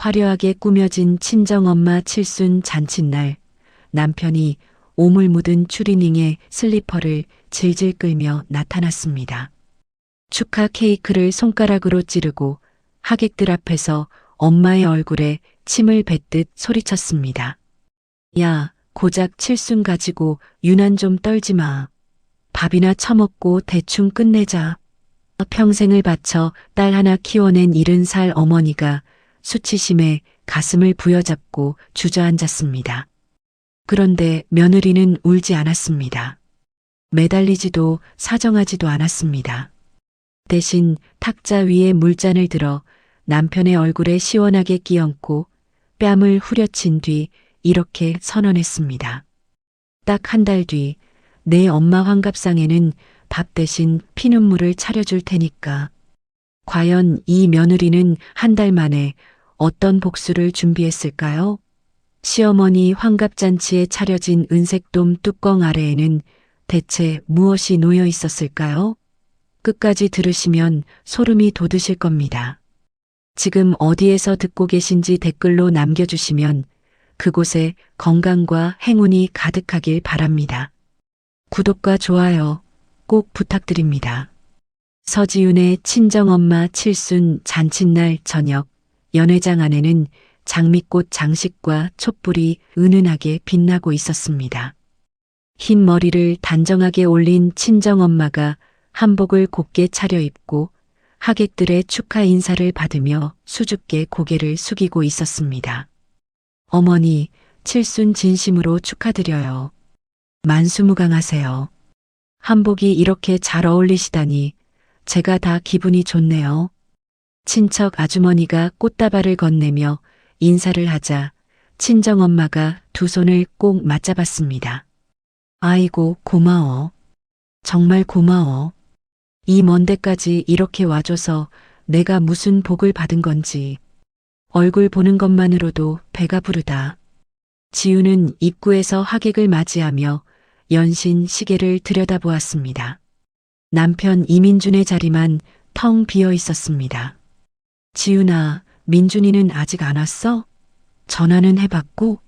화려하게 꾸며진 친정엄마 칠순 잔칫날, 남편이 오물 묻은 추리닝에 슬리퍼를 질질 끌며 나타났습니다. 축하 케이크를 손가락으로 찌르고 하객들 앞에서 엄마의 얼굴에 침을 뱉듯 소리쳤습니다. 야, 고작 칠순 가지고 유난 좀 떨지 마. 밥이나 처먹고 대충 끝내자. 평생을 바쳐 딸 하나 키워낸 70살 어머니가 수치심에 가슴을 부여잡고 주저앉았습니다. 그런데 며느리는 울지 않았습니다. 매달리지도 사정하지도 않았습니다. 대신 탁자 위에 물잔을 들어 남편의 얼굴에 시원하게 끼얹고 뺨을 후려친 뒤 이렇게 선언했습니다. 딱 한 달 뒤 내 엄마 환갑상에는 밥 대신 피눈물을 차려줄 테니까. 과연 이 며느리는 한 달 만에 어떤 복수를 준비했을까요? 시어머니 환갑잔치에 차려진 은색돔 뚜껑 아래에는 대체 무엇이 놓여 있었을까요? 끝까지 들으시면 소름이 돋으실 겁니다. 지금 어디에서 듣고 계신지 댓글로 남겨주시면 그곳에 건강과 행운이 가득하길 바랍니다. 구독과 좋아요 꼭 부탁드립니다. 서지윤의 친정엄마 칠순 잔칫날 저녁, 연회장 안에는 장미꽃 장식과 촛불이 은은하게 빛나고 있었습니다. 흰 머리를 단정하게 올린 친정엄마가 한복을 곱게 차려입고 하객들의 축하 인사를 받으며 수줍게 고개를 숙이고 있었습니다. 어머니, 칠순 진심으로 축하드려요. 만수무강하세요. 한복이 이렇게 잘 어울리시다니 제가 다 기분이 좋네요. 친척 아주머니가 꽃다발을 건네며 인사를 하자 친정엄마가 두 손을 꼭 맞잡았습니다. 아이고 고마워. 정말 고마워. 이 먼 데까지 이렇게 와줘서 내가 무슨 복을 받은 건지 얼굴 보는 것만으로도 배가 부르다. 지우는 입구에서 하객을 맞이하며 연신 시계를 들여다보았습니다. 남편 이민준의 자리만 텅 비어 있었습니다. 지훈아, 민준이는 아직 안 왔어? 전화는 해봤고?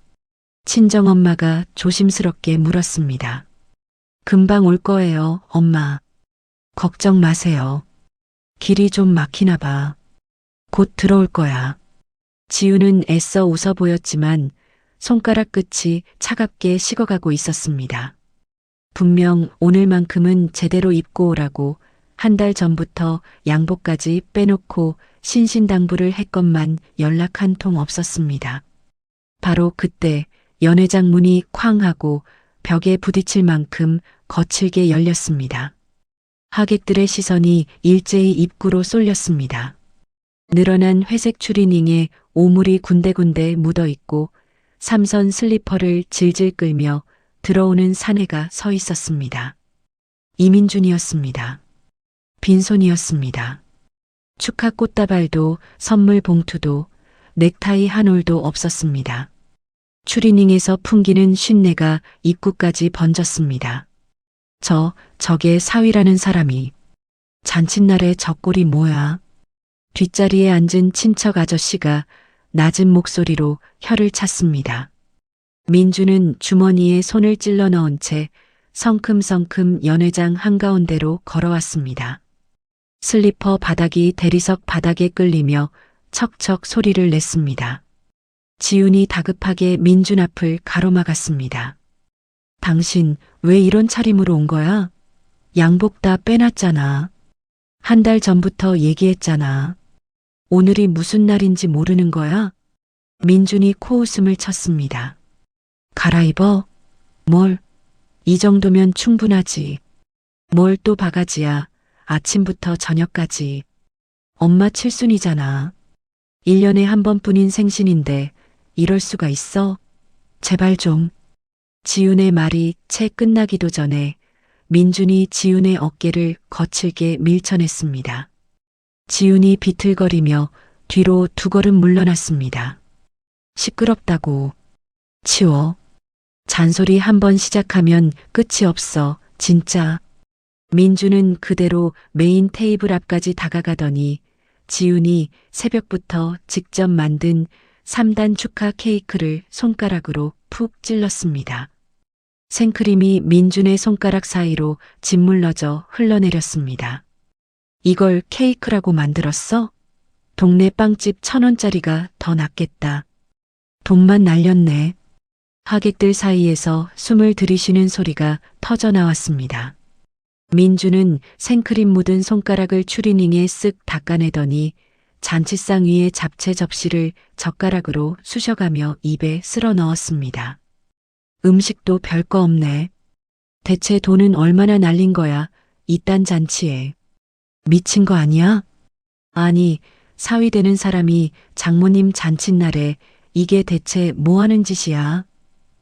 친정엄마가 조심스럽게 물었습니다. 금방 올 거예요, 엄마. 걱정 마세요. 길이 좀 막히나 봐. 곧 들어올 거야. 지훈은 애써 웃어 보였지만 손가락 끝이 차갑게 식어가고 있었습니다. 분명 오늘만큼은 제대로 입고 오라고 한 달 전부터 양복까지 빼놓고 신신당부를 했건만 연락 한 통 없었습니다. 바로 그때 연회장 문이 쾅 하고 벽에 부딪힐 만큼 거칠게 열렸습니다. 하객들의 시선이 일제히 입구로 쏠렸습니다. 늘어난 회색 추리닝에 오물이 군데군데 묻어있고 삼선 슬리퍼를 질질 끌며 들어오는 사내가 서 있었습니다. 이민준이었습니다. 빈손이었습니다. 축하 꽃다발도 선물 봉투도 넥타이 한 올도 없었습니다. 추리닝에서 풍기는 쉰내가 입구까지 번졌습니다. 저게 사위라는 사람이. 잔칫날에 저 꼴이 뭐야? 뒷자리에 앉은 친척 아저씨가 낮은 목소리로 혀를 찼습니다. 민주는 주머니에 손을 찔러 넣은 채 성큼성큼 연회장 한가운데로 걸어왔습니다. 슬리퍼 바닥이 대리석 바닥에 끌리며 척척 소리를 냈습니다. 지훈이 다급하게 민준 앞을 가로막았습니다. 당신 왜 이런 차림으로 온 거야? 양복 다 빼놨잖아. 한 달 전부터 얘기했잖아. 오늘이 무슨 날인지 모르는 거야? 민준이 코웃음을 쳤습니다. 갈아입어? 뭘? 이 정도면 충분하지. 뭘 또 바가지야. 아침부터 저녁까지. 엄마 칠순이잖아. 1년에 한 번뿐인 생신인데 이럴 수가 있어? 제발 좀. 지훈의 말이 채 끝나기도 전에 민준이 지훈의 어깨를 거칠게 밀쳐냈습니다. 지훈이 비틀거리며 뒤로 두 걸음 물러났습니다. 시끄럽다고. 치워. 잔소리 한 번 시작하면 끝이 없어, 진짜. 민주는 그대로 메인 테이블 앞까지 다가가더니 지훈이 새벽부터 직접 만든 3단 축하 케이크를 손가락으로 푹 찔렀습니다. 생크림이 민준의 손가락 사이로 짓물러져 흘러내렸습니다. 이걸 케이크라고 만들었어? 동네 빵집 1,000원짜리가 더 낫겠다. 돈만 날렸네. 하객들 사이에서 숨을 들이쉬는 소리가 터져 나왔습니다. 민주는 생크림 묻은 손가락을 추리닝에 쓱 닦아내더니 잔치상 위에 잡채 접시를 젓가락으로 쑤셔가며 입에 쓸어 넣었습니다. 음식도 별거 없네. 대체 돈은 얼마나 날린 거야, 이딴 잔치에. 미친 거 아니야? 아니, 사위 되는 사람이 장모님 잔칫날에 이게 대체 뭐 하는 짓이야?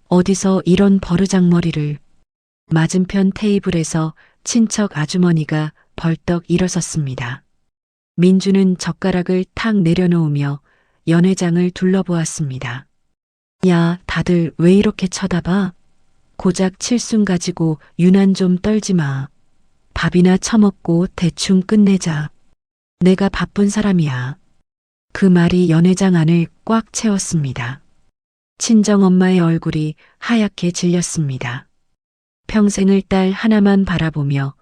어디서 이런 버르장머리를. 맞은편 테이블에서 친척 아주머니가 벌떡 일어섰습니다. 민주는 젓가락을 탁 내려놓으며 연회장을 둘러보았습니다. 야, 다들 왜 이렇게 쳐다봐? 고작 칠순 가지고 유난 좀 떨지 마. 밥이나 처먹고 대충 끝내자. 내가 바쁜 사람이야. 그 말이 연회장 안을 꽉 채웠습니다. 친정엄마의 얼굴이 하얗게 질렸습니다. 평생을 딸 하나만 바라보며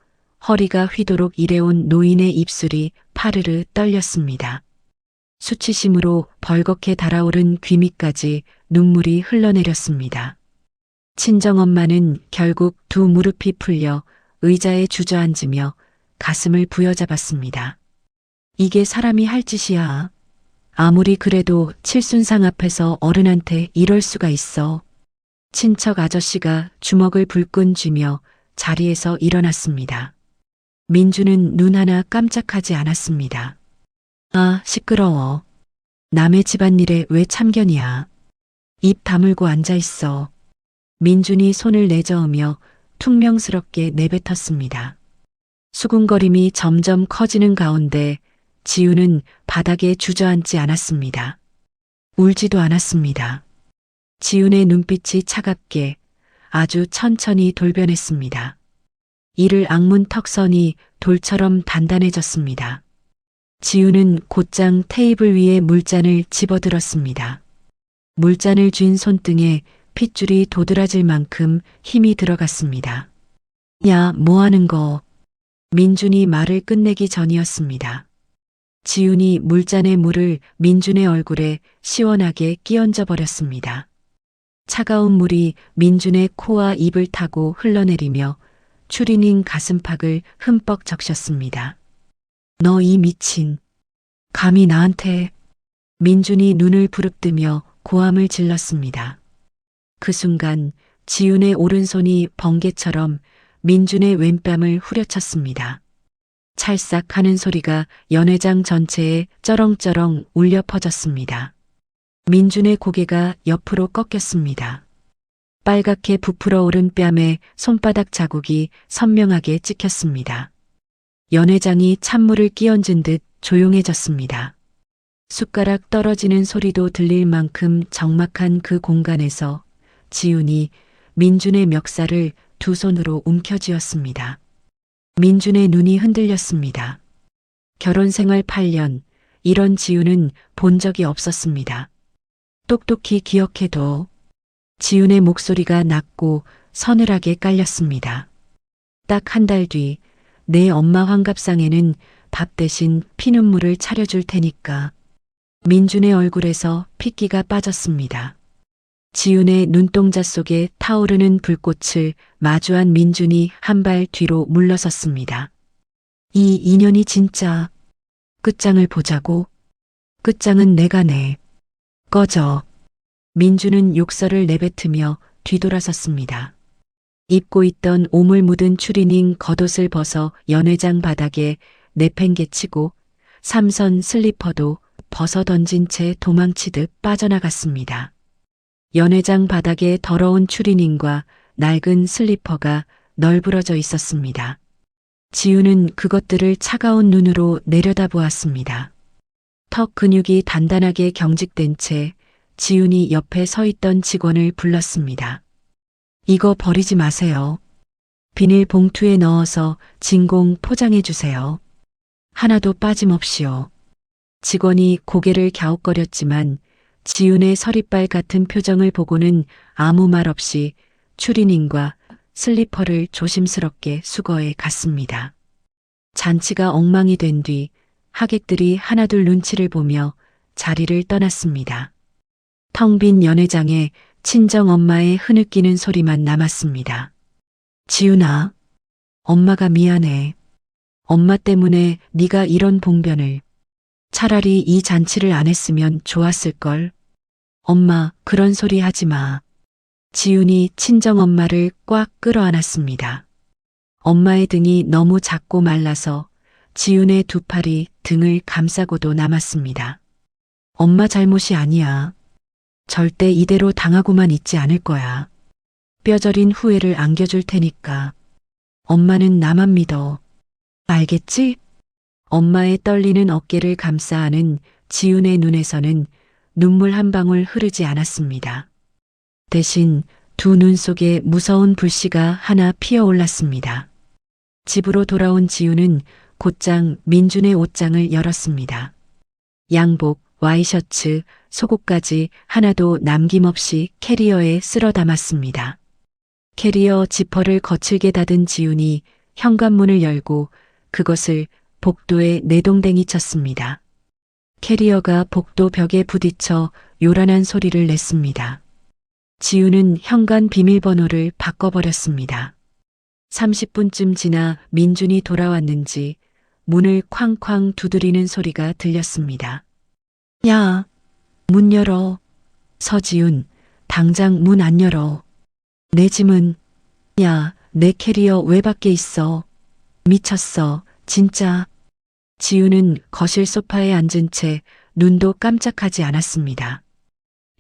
허리가 휘도록 일해온 노인의 입술이 파르르 떨렸습니다. 수치심으로 벌겋게 달아오른 귀 밑까지 눈물이 흘러내렸습니다. 친정엄마는 결국 두 무릎이 풀려 의자에 주저앉으며 가슴을 부여잡았습니다. 이게 사람이 할 짓이야. 아무리 그래도 칠순상 앞에서 어른한테 이럴 수가 있어. 친척 아저씨가 주먹을 불끈 쥐며 자리에서 일어났습니다. 민주는 눈 하나 깜짝하지 않았습니다. 아, 시끄러워. 남의 집안일에 왜 참견이야. 입 다물고 앉아있어. 민준이 손을 내저으며 퉁명스럽게 내뱉었습니다. 수군거림이 점점 커지는 가운데 지우는 바닥에 주저앉지 않았습니다. 울지도 않았습니다. 지훈의 눈빛이 차갑게 아주 천천히 돌변했습니다. 이를 악문 턱선이 돌처럼 단단해졌습니다. 지훈은 곧장 테이블 위에 물잔을 집어들었습니다. 물잔을 쥔 손등에 핏줄이 도드라질 만큼 힘이 들어갔습니다. 야, 뭐 하는 거. 민준이 말을 끝내기 전이었습니다. 지훈이 물잔의 물을 민준의 얼굴에 시원하게 끼얹어 버렸습니다. 차가운 물이 민준의 코와 입을 타고 흘러내리며 추리닝 가슴팍을 흠뻑 적셨습니다. 너 이 미친. 감히 나한테. 민준이 눈을 부릅뜨며 고함을 질렀습니다. 그 순간 지훈의 오른손이 번개처럼 민준의 왼뺨을 후려쳤습니다. 찰싹 하는 소리가 연회장 전체에 쩌렁쩌렁 울려 퍼졌습니다. 민준의 고개가 옆으로 꺾였습니다. 빨갛게 부풀어 오른 뺨에 손바닥 자국이 선명하게 찍혔습니다. 연회장이 찬물을 끼얹은 듯 조용해졌습니다. 숟가락 떨어지는 소리도 들릴 만큼 적막한 그 공간에서 지훈이 민준의 멱살을 두 손으로 움켜쥐었습니다. 민준의 눈이 흔들렸습니다. 결혼 생활 8년, 이런 지훈은 본 적이 없었습니다. 똑똑히 기억해둬. 지훈의 목소리가 낮고 서늘하게 깔렸습니다. 딱 한 달 뒤 내 엄마 환갑상에는 밥 대신 피눈물을 차려줄 테니까. 민준의 얼굴에서 핏기가 빠졌습니다. 지훈의 눈동자 속에 타오르는 불꽃을 마주한 민준이 한 발 뒤로 물러섰습니다. 이 인연이 진짜. 끝장을 보자고. 끝장은 내가 내. 꺼져. 민준은 욕설을 내뱉으며 뒤돌아섰습니다. 입고 있던 오물 묻은 추리닝 겉옷을 벗어 연회장 바닥에 내팽개치고 삼선 슬리퍼도 벗어 던진 채 도망치듯 빠져나갔습니다. 연회장 바닥에 더러운 추리닝과 낡은 슬리퍼가 널브러져 있었습니다. 지훈은 그것들을 차가운 눈으로 내려다보았습니다. 턱 근육이 단단하게 경직된 채 지훈이 옆에 서 있던 직원을 불렀습니다. 이거 버리지 마세요. 비닐 봉투에 넣어서 진공 포장해 주세요. 하나도 빠짐없이요. 직원이 고개를 갸웃거렸지만 지윤의 서리빨 같은 표정을 보고는 아무 말 없이 추리닝과 슬리퍼를 조심스럽게 수거해 갔습니다. 잔치가 엉망이 된 뒤 하객들이 하나둘 눈치를 보며 자리를 떠났습니다. 텅 빈 연회장에 친정엄마의 흐느끼는 소리만 남았습니다. 지윤아, 엄마가 미안해. 엄마 때문에 네가 이런 봉변을. 차라리 이 잔치를 안 했으면 좋았을걸. 엄마, 그런 소리 하지 마. 지윤이 친정엄마를 꽉 끌어안았습니다. 엄마의 등이 너무 작고 말라서 지윤의 두 팔이 등을 감싸고도 남았습니다. 엄마 잘못이 아니야. 절대 이대로 당하고만 있지 않을 거야. 뼈저린 후회를 안겨줄 테니까. 엄마는 나만 믿어. 알겠지? 엄마의 떨리는 어깨를 감싸 안은 지윤의 눈에서는 눈물 한 방울 흐르지 않았습니다. 대신 두 눈 속에 무서운 불씨가 하나 피어올랐습니다. 집으로 돌아온 지윤은 곧장 민준의 옷장을 열었습니다. 양복, 와이셔츠, 속옷까지 하나도 남김없이 캐리어에 쓸어 담았습니다. 캐리어 지퍼를 거칠게 닫은 지윤이 현관문을 열고 그것을 복도에 내동댕이 쳤습니다. 캐리어가 복도 벽에 부딪혀 요란한 소리를 냈습니다. 지윤은 현관 비밀번호를 바꿔버렸습니다. 30분쯤 지나 민준이 돌아왔는지 문을 쾅쾅 두드리는 소리가 들렸습니다. 야, 문 열어. 서지윤, 당장 문 안 열어. 내 짐은? 야, 내 캐리어 왜 밖에 있어? 미쳤어, 진짜. 지윤은 거실 소파에 앉은 채 눈도 깜짝하지 않았습니다.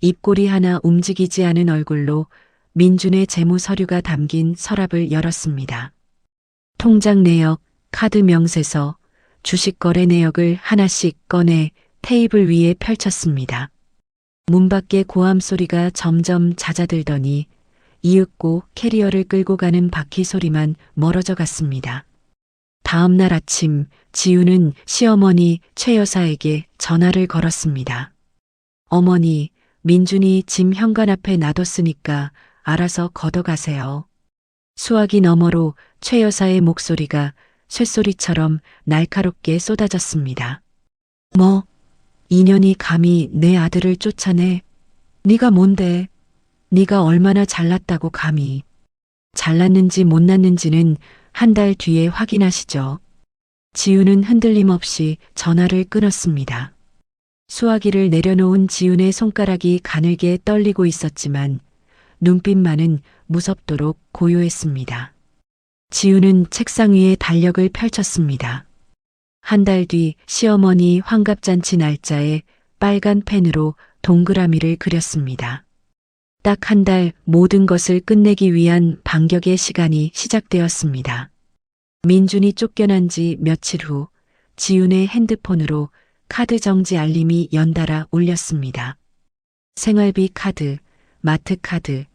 입꼬리 하나 움직이지 않은 얼굴로 민준의 재무 서류가 담긴 서랍을 열었습니다. 통장 내역, 카드 명세서, 주식 거래 내역을 하나씩 꺼내 테이블 위에 펼쳤습니다. 문 밖의 고함 소리가 점점 잦아들더니 이윽고 캐리어를 끌고 가는 바퀴 소리만 멀어져 갔습니다. 다음 날 아침 지윤은 시어머니 최 여사에게 전화를 걸었습니다. 어머니, 민준이 짐 현관 앞에 놔뒀으니까 알아서 걷어가세요. 수화기 너머로 최 여사의 목소리가 쇳소리처럼 날카롭게 쏟아졌습니다. 뭐? 인연이 감히 내 아들을 쫓아내? 네가 뭔데? 네가 얼마나 잘났다고 감히. 잘났는지 못났는지는 한 달 뒤에 확인하시죠. 지윤은 흔들림 없이 전화를 끊었습니다. 수화기를 내려놓은 지윤의 손가락이 가늘게 떨리고 있었지만 눈빛만은 무섭도록 고요했습니다. 지윤은 책상 위에 달력을 펼쳤습니다. 한 달 뒤 시어머니 환갑잔치 날짜에 빨간 펜으로 동그라미를 그렸습니다. 딱 한 달 모든 것을 끝내기 위한 반격의 시간이 시작되었습니다. 민준이 쫓겨난 지 며칠 후 지윤의 핸드폰으로 카드 정지 알림이 연달아 울렸습니다. 생활비 카드, 마트 카드,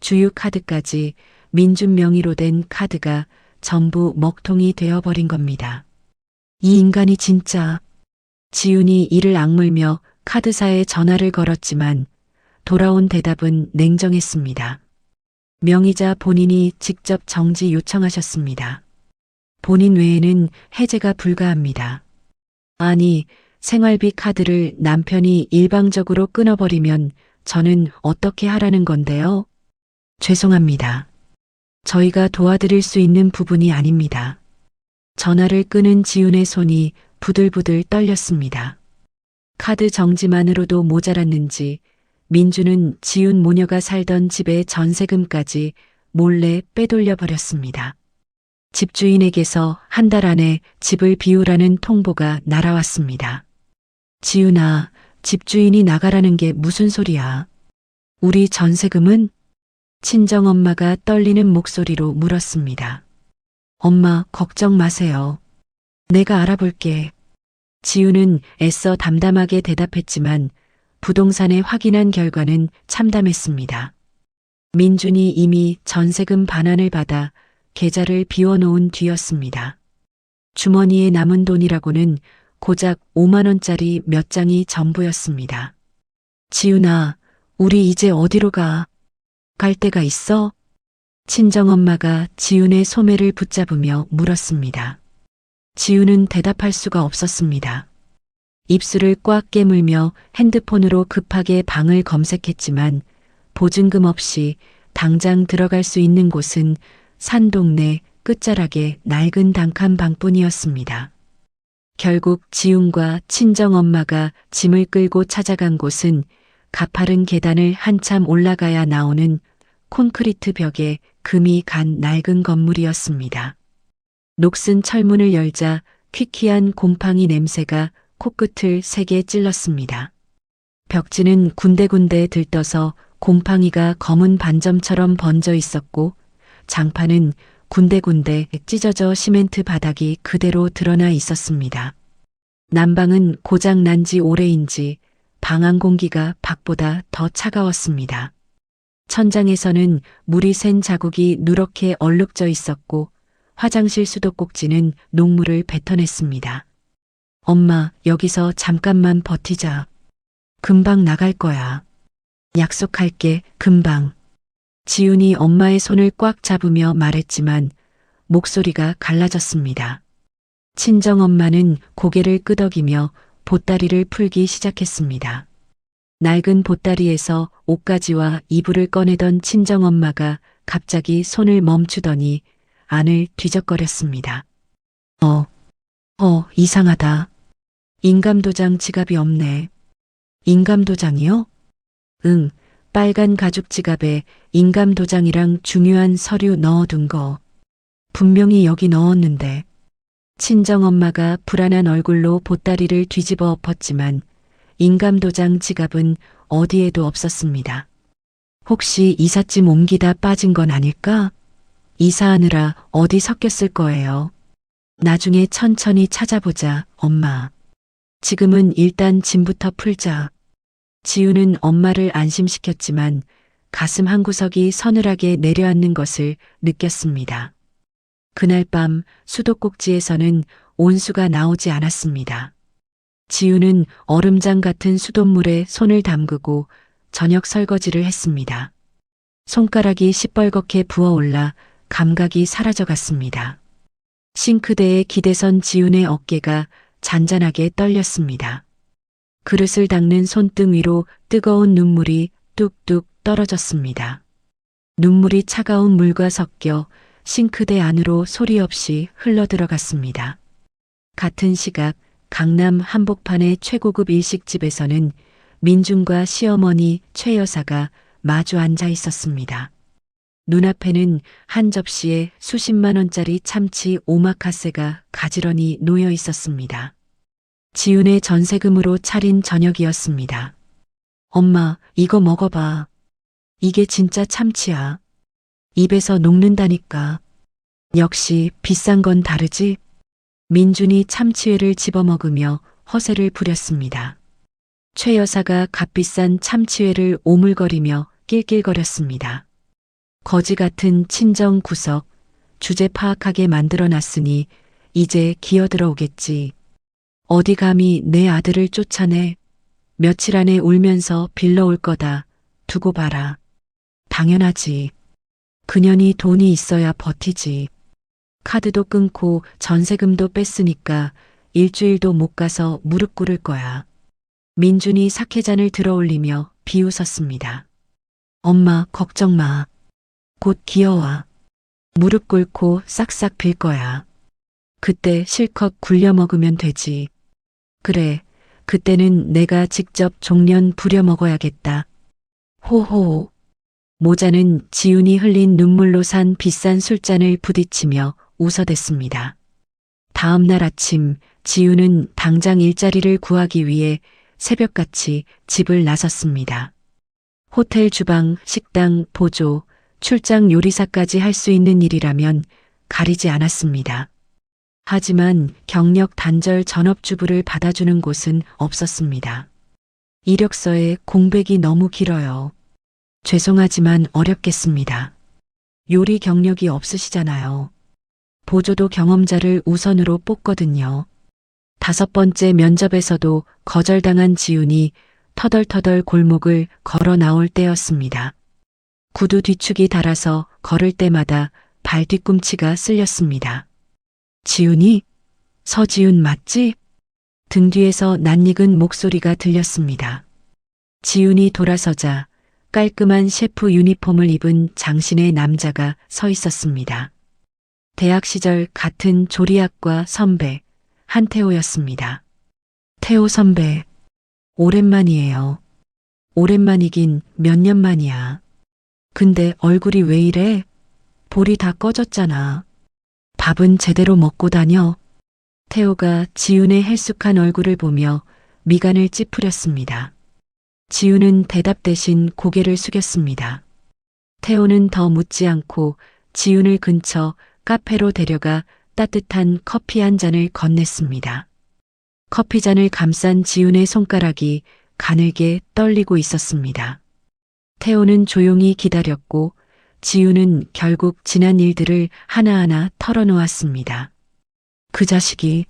주유 카드까지 민준 명의로 된 카드가 전부 먹통이 되어버린 겁니다. 이 인간이 진짜. 지윤이 이를 악물며 카드사에 전화를 걸었지만 돌아온 대답은 냉정했습니다. 명의자 본인이 직접 정지 요청하셨습니다. 본인 외에는 해제가 불가합니다. 아니, 생활비 카드를 남편이 일방적으로 끊어버리면 저는 어떻게 하라는 건데요? 죄송합니다. 저희가 도와드릴 수 있는 부분이 아닙니다. 전화를 끊은 지윤의 손이 부들부들 떨렸습니다. 카드 정지만으로도 모자랐는지 민주는 지윤 모녀가 살던 집의 전세금까지 몰래 빼돌려 버렸습니다. 집주인에게서 한 달 안에 집을 비우라는 통보가 날아왔습니다. 지윤아, 집주인이 나가라는 게 무슨 소리야? 우리 전세금은? 친정엄마가 떨리는 목소리로 물었습니다. 엄마, 걱정 마세요. 내가 알아볼게. 지윤은 애써 담담하게 대답했지만 부동산에 확인한 결과는 참담했습니다. 민준이 이미 전세금 반환을 받아 계좌를 비워놓은 뒤였습니다. 주머니에 남은 돈이라고는 고작 5만 원짜리 몇 장이 전부였습니다. 지훈아, 우리 이제 어디로 가? 갈 데가 있어? 친정엄마가 지훈의 소매를 붙잡으며 물었습니다. 지훈은 대답할 수가 없었습니다. 입술을 꽉 깨물며 핸드폰으로 급하게 방을 검색했지만 보증금 없이 당장 들어갈 수 있는 곳은 산 동네 끝자락의 낡은 단칸 방뿐이었습니다. 결국 지훈과 친정엄마가 짐을 끌고 찾아간 곳은 가파른 계단을 한참 올라가야 나오는 콘크리트 벽에 금이 간 낡은 건물이었습니다. 녹슨 철문을 열자 퀴퀴한 곰팡이 냄새가 코끝을 세게 찔렀습니다. 벽지는 군데군데 들떠서 곰팡이가 검은 반점처럼 번져 있었고 장판은 군데군데 찢어져 시멘트 바닥이 그대로 드러나 있었습니다. 난방은 고장 난 지 오래인지 방안 공기가 밖보다 더 차가웠습니다. 천장에서는 물이 샌 자국이 누렇게 얼룩져 있었고 화장실 수도꼭지는 녹물을 뱉어냈습니다. 엄마, 여기서 잠깐만 버티자. 금방 나갈 거야. 약속할게, 금방. 지훈이 엄마의 손을 꽉 잡으며 말했지만 목소리가 갈라졌습니다. 친정엄마는 고개를 끄덕이며 보따리를 풀기 시작했습니다. 낡은 보따리에서 옷가지와 이불을 꺼내던 친정엄마가 갑자기 손을 멈추더니 안을 뒤적거렸습니다. 이상하다. 인감도장 지갑이 없네. 인감도장이요? 응, 빨간 가죽 지갑에 인감도장이랑 중요한 서류 넣어둔 거. 분명히 여기 넣었는데. 친정엄마가 불안한 얼굴로 보따리를 뒤집어 엎었지만 인감도장 지갑은 어디에도 없었습니다. 혹시 이삿짐 옮기다 빠진 건 아닐까? 이사하느라 어디 섞였을 거예요. 나중에 천천히 찾아보자, 엄마. 지금은 일단 짐부터 풀자. 지훈은 엄마를 안심시켰지만 가슴 한구석이 서늘하게 내려앉는 것을 느꼈습니다. 그날 밤 수도꼭지에서는 온수가 나오지 않았습니다. 지훈은 얼음장 같은 수돗물에 손을 담그고 저녁 설거지를 했습니다. 손가락이 시뻘겋게 부어올라 감각이 사라져갔습니다. 싱크대에 기대선 지훈의 어깨가 잔잔하게 떨렸습니다. 그릇을 닦는 손등 위로 뜨거운 눈물이 뚝뚝 떨어졌습니다. 눈물이 차가운 물과 섞여 싱크대 안으로 소리 없이 흘러들어갔습니다. 같은 시각 강남 한복판의 최고급 일식집에서는 민준과 시어머니 최 여사가 마주 앉아 있었습니다. 눈앞에는 한 접시에 수십만 원짜리 참치 오마카세가 가지런히 놓여 있었습니다. 지훈의 전세금으로 차린 저녁이었습니다. 엄마, 이거 먹어봐. 이게 진짜 참치야. 입에서 녹는다니까. 역시 비싼 건 다르지? 민준이 참치회를 집어먹으며 허세를 부렸습니다. 최 여사가 값비싼 참치회를 오물거리며 낄낄거렸습니다. 거지 같은 친정 구석, 주제 파악하게 만들어놨으니 이제 기어들어 오겠지. 어디 감히 내 아들을 쫓아내. 며칠 안에 울면서 빌러올 거다. 두고 봐라. 당연하지. 그년이 돈이 있어야 버티지. 카드도 끊고 전세금도 뺐으니까 일주일도 못 가서 무릎 꿇을 거야. 민준이 사케잔을 들어올리며 비웃었습니다. 엄마, 걱정 마. 곧 기어와. 무릎 꿇고 싹싹 빌 거야. 그때 실컷 굴려 먹으면 되지. 그래, 그때는 내가 직접 종련 부려 먹어야겠다. 호호. 모자는 지훈이 흘린 눈물로 산 비싼 술잔을 부딪히며 웃어댔습니다. 다음 날 아침 지훈은 당장 일자리를 구하기 위해 새벽같이 집을 나섰습니다. 호텔 주방, 식당, 보조, 출장 요리사까지 할 수 있는 일이라면 가리지 않았습니다. 하지만 경력 단절 전업주부를 받아주는 곳은 없었습니다. 이력서에 공백이 너무 길어요. 죄송하지만 어렵겠습니다. 요리 경력이 없으시잖아요. 보조도 경험자를 우선으로 뽑거든요. 5번째 면접에서도 거절당한 지훈이 터덜터덜 골목을 걸어 나올 때였습니다. 구두 뒤축이 닳아서 걸을 때마다 발 뒤꿈치가 쓸렸습니다. 지훈이? 서지훈 맞지? 등 뒤에서 낯익은 목소리가 들렸습니다. 지훈이 돌아서자 깔끔한 셰프 유니폼을 입은 장신의 남자가 서 있었습니다. 대학 시절 같은 조리학과 선배 한태호였습니다. 태호 선배, 오랜만이에요. 오랜만이긴 몇 년 만이야. 근데 얼굴이 왜 이래? 볼이 다 꺼졌잖아. 밥은 제대로 먹고 다녀. 태호가 지훈의 헬쑥한 얼굴을 보며 미간을 찌푸렸습니다. 지훈은 대답 대신 고개를 숙였습니다. 태호는 더 묻지 않고 지훈을 근처 카페로 데려가 따뜻한 커피 한 잔을 건넸습니다. 커피잔을 감싼 지훈의 손가락이 가늘게 떨리고 있었습니다. 태호는 조용히 기다렸고 지훈은 결국 지난 일들을 하나하나 털어놓았습니다. 그 자식이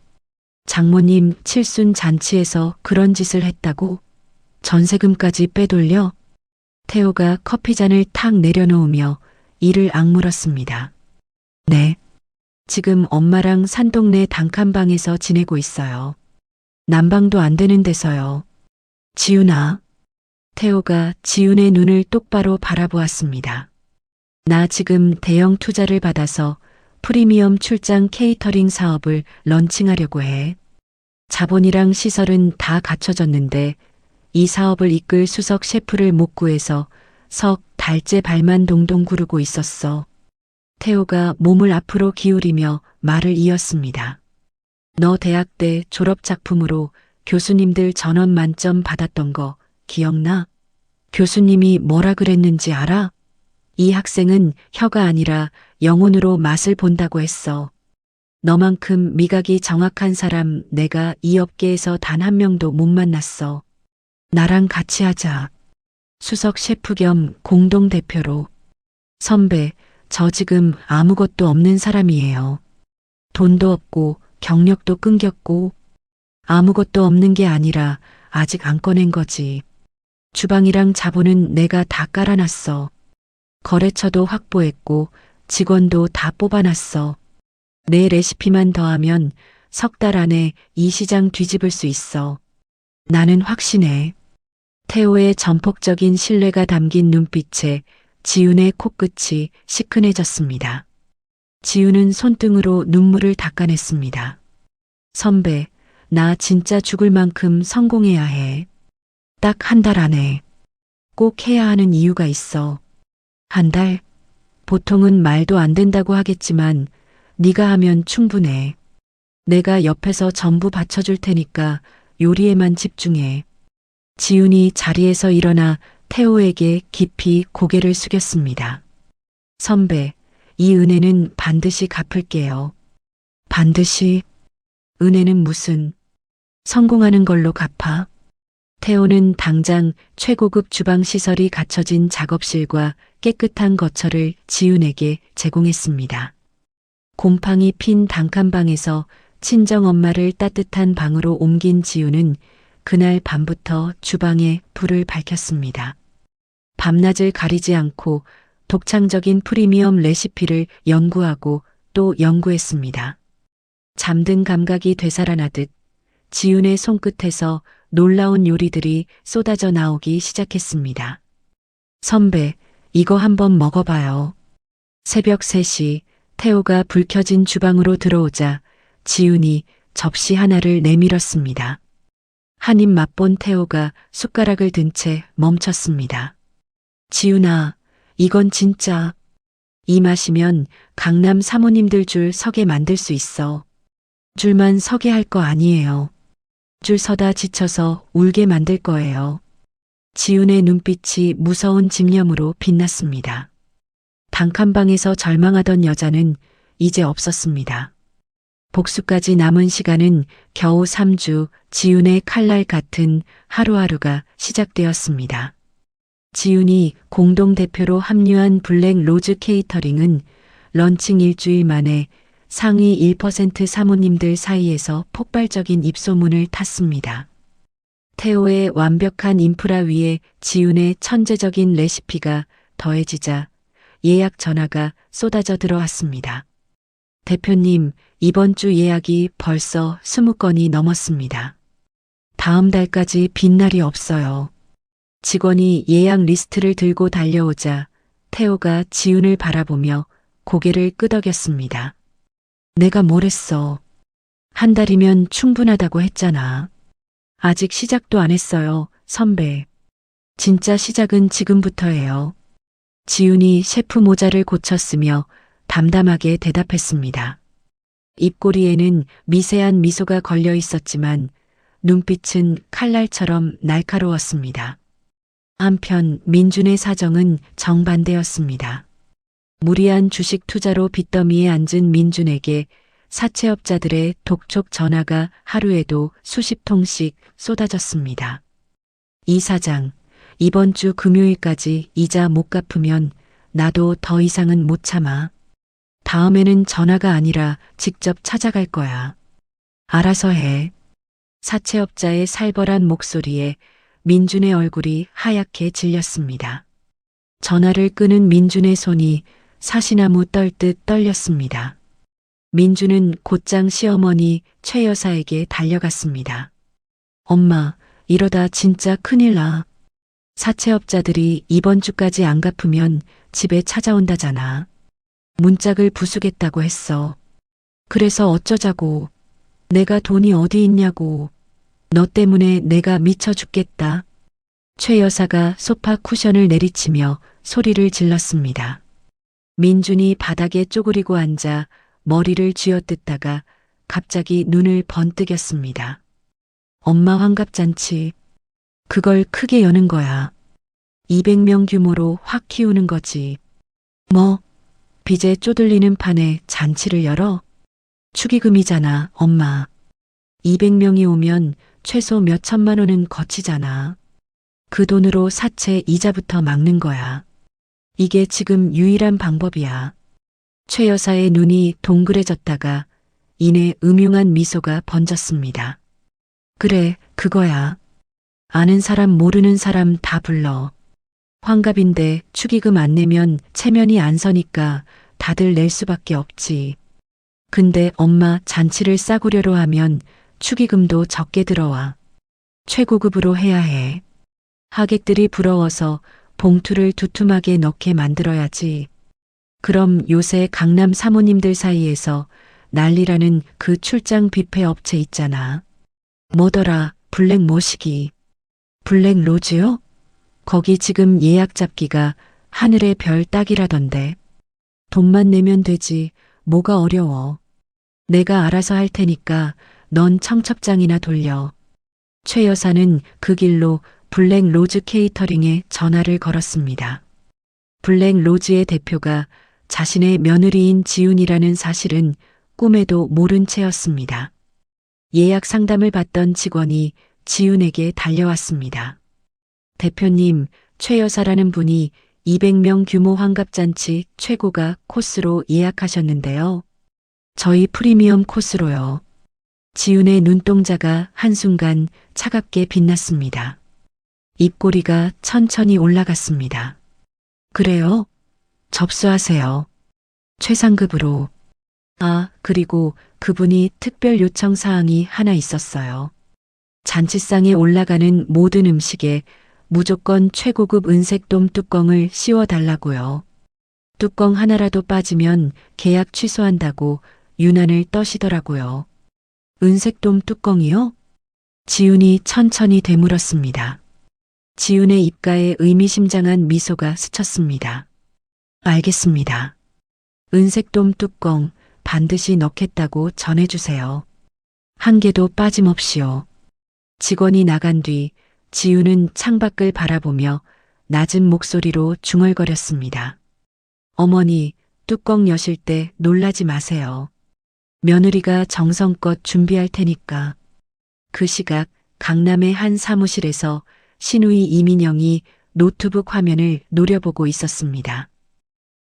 장모님 칠순 잔치에서 그런 짓을 했다고? 전세금까지 빼돌려? 태호가 커피잔을 탁 내려놓으며 이를 악물었습니다. 네. 지금 엄마랑 산동네 단칸방에서 지내고 있어요. 난방도 안 되는 데서요. 지훈아. 태호가 지훈의 눈을 똑바로 바라보았습니다. 나 지금 대형 투자를 받아서 프리미엄 출장 케이터링 사업을 런칭하려고 해. 자본이랑 시설은 다 갖춰졌는데 이 사업을 이끌 수석 셰프를 못 구해서 석 달째 발만 동동 구르고 있었어. 태호가 몸을 앞으로 기울이며 말을 이었습니다. 너 대학 때 졸업 작품으로 교수님들 전원 만점 받았던 거 기억나? 교수님이 뭐라 그랬는지 알아? 이 학생은 혀가 아니라 영혼으로 맛을 본다고 했어. 너만큼 미각이 정확한 사람 내가 이 업계에서 단 한 명도 못 만났어. 나랑 같이 하자. 수석 셰프 겸 공동대표로. 선배, 저 지금 아무것도 없는 사람이에요. 돈도 없고 경력도 끊겼고 아무것도 없는 게 아니라 아직 안 꺼낸 거지. 주방이랑 자본은 내가 다 깔아놨어. 거래처도 확보했고 직원도 다 뽑아놨어. 내 레시피만 더하면 석 달 안에 이 시장 뒤집을 수 있어. 나는 확신해. 태호의 전폭적인 신뢰가 담긴 눈빛에 지훈의 코끝이 시큰해졌습니다. 지훈은 손등으로 눈물을 닦아냈습니다. 선배, 나 진짜 죽을 만큼 성공해야 해. 딱 한 달 안에. 꼭 해야 하는 이유가 있어. 한 달? 보통은 말도 안 된다고 하겠지만 네가 하면 충분해. 내가 옆에서 전부 받쳐줄 테니까 요리에만 집중해. 지훈이 자리에서 일어나 태호에게 깊이 고개를 숙였습니다. 선배, 이 은혜는 반드시 갚을게요. 반드시? 은혜는 무슨? 성공하는 걸로 갚아? 태호는 당장 최고급 주방 시설이 갖춰진 작업실과 깨끗한 거처를 지훈에게 제공했습니다. 곰팡이 핀 단칸방에서 친정엄마를 따뜻한 방으로 옮긴 지훈은 그날 밤부터 주방에 불을 밝혔습니다. 밤낮을 가리지 않고 독창적인 프리미엄 레시피를 연구하고 또 연구했습니다. 잠든 감각이 되살아나듯 지훈의 손끝에서 놀라운 요리들이 쏟아져 나오기 시작했습니다. 선배, 이거 한번 먹어봐요. 새벽 3시 태호가 불 켜진 주방으로 들어오자 지훈이 접시 하나를 내밀었습니다. 한 입 맛본 태호가 숟가락을 든 채 멈췄습니다. 지훈아, 이건 진짜. 이 맛이면 강남 사모님들 줄 서게 만들 수 있어. 줄만 서게 할 거 아니에요. 줄 서다 지쳐서 울게 만들 거예요. 지훈의 눈빛이 무서운 집념으로 빛났습니다. 단칸방에서 절망하던 여자는 이제 없었습니다. 복수까지 남은 시간은 겨우 3주, 지훈의 칼날 같은 하루하루가 시작되었습니다. 지훈이 공동대표로 합류한 블랙 로즈 케이터링은 런칭 일주일 만에 상위 1% 사모님들 사이에서 폭발적인 입소문을 탔습니다. 태호의 완벽한 인프라 위에 지훈의 천재적인 레시피가 더해지자 예약 전화가 쏟아져 들어왔습니다. 대표님, 이번 주 예약이 벌써 20건이 넘었습니다. 다음 달까지 빈 날이 없어요. 직원이 예약 리스트를 들고 달려오자 태호가 지훈을 바라보며 고개를 끄덕였습니다. 내가 뭘 했어? 한 달이면 충분하다고 했잖아. 아직 시작도 안 했어요, 선배. 진짜 시작은 지금부터예요. 지훈이 셰프 모자를 고쳤으며 담담하게 대답했습니다. 입꼬리에는 미세한 미소가 걸려 있었지만 눈빛은 칼날처럼 날카로웠습니다. 한편 민준의 사정은 정반대였습니다. 무리한 주식 투자로 빚더미에 앉은 민준에게 사채업자들의 독촉 전화가 하루에도 수십 통씩 쏟아졌습니다. 이 사장, 이번 주 금요일까지 이자 못 갚으면 나도 더 이상은 못 참아. 다음에는 전화가 아니라 직접 찾아갈 거야. 알아서 해. 사채업자의 살벌한 목소리에 민준의 얼굴이 하얗게 질렸습니다. 전화를 끄는 민준의 손이 사시나무 떨듯 떨렸습니다. 민준은 곧장 시어머니 최 여사에게 달려갔습니다. 엄마, 이러다 진짜 큰일 나. 사채업자들이 이번 주까지 안 갚으면 집에 찾아온다잖아. 문짝을 부수겠다고 했어. 그래서 어쩌자고. 내가 돈이 어디 있냐고. 너 때문에 내가 미쳐 죽겠다. 최 여사가 소파 쿠션을 내리치며 소리를 질렀습니다. 민준이 바닥에 쪼그리고 앉아 머리를 쥐어뜯다가 갑자기 눈을 번뜩였습니다. 엄마 환갑잔치. 그걸 크게 여는 거야. 200명 규모로 확 키우는 거지. 뭐, 빚에 쪼들리는 판에 잔치를 열어? 축의금이잖아, 엄마. 200명이 오면 최소 몇 천만 원은 거치잖아. 그 돈으로 사채 이자부터 막는 거야. 이게 지금 유일한 방법이야. 최 여사의 눈이 동그래졌다가 이내 음흉한 미소가 번졌습니다. 그래, 그거야. 아는 사람 모르는 사람 다 불러. 환갑인데 축의금 안 내면 체면이 안 서니까 다들 낼 수밖에 없지. 근데 엄마 잔치를 싸구려로 하면 축의금도 적게 들어와. 최고급으로 해야 해. 하객들이 부러워서 봉투를 두툼하게 넣게 만들어야지. 그럼 요새 강남 사모님들 사이에서 난리라는 그 출장 뷔페 업체 있잖아. 뭐더라, 블랙 모시기. 블랙 로즈요? 거기 지금 예약 잡기가 하늘의 별 따기라던데. 돈만 내면 되지, 뭐가 어려워. 내가 알아서 할 테니까 넌 청첩장이나 돌려. 최 여사는 그 길로 블랙 로즈 케이터링에 전화를 걸었습니다. 블랙 로즈의 대표가 자신의 며느리인 지훈이라는 사실은 꿈에도 모른 채였습니다. 예약 상담을 받던 직원이 지훈에게 달려왔습니다. 대표님, 최 여사라는 분이 200명 규모 환갑잔치 최고가 코스로 예약하셨는데요. 저희 프리미엄 코스로요. 지훈의 눈동자가 한순간 차갑게 빛났습니다. 입꼬리가 천천히 올라갔습니다. 그래요? 접수하세요. 최상급으로. 아, 그리고 그분이 특별 요청 사항이 하나 있었어요. 잔치상에 올라가는 모든 음식에 무조건 최고급 은색돔 뚜껑을 씌워달라고요. 뚜껑 하나라도 빠지면 계약 취소한다고 유난을 떠시더라고요. 은색돔 뚜껑이요? 지훈이 천천히 되물었습니다. 지훈의 입가에 의미심장한 미소가 스쳤습니다. 알겠습니다. 은색돔 뚜껑 반드시 넣겠다고 전해주세요. 한 개도 빠짐없이요. 직원이 나간 뒤 지훈은 창밖을 바라보며 낮은 목소리로 중얼거렸습니다. 어머니, 뚜껑 여실 때 놀라지 마세요. 며느리가 정성껏 준비할 테니까. 그 시각 강남의 한 사무실에서 신우이 이민영이 노트북 화면을 노려보고 있었습니다.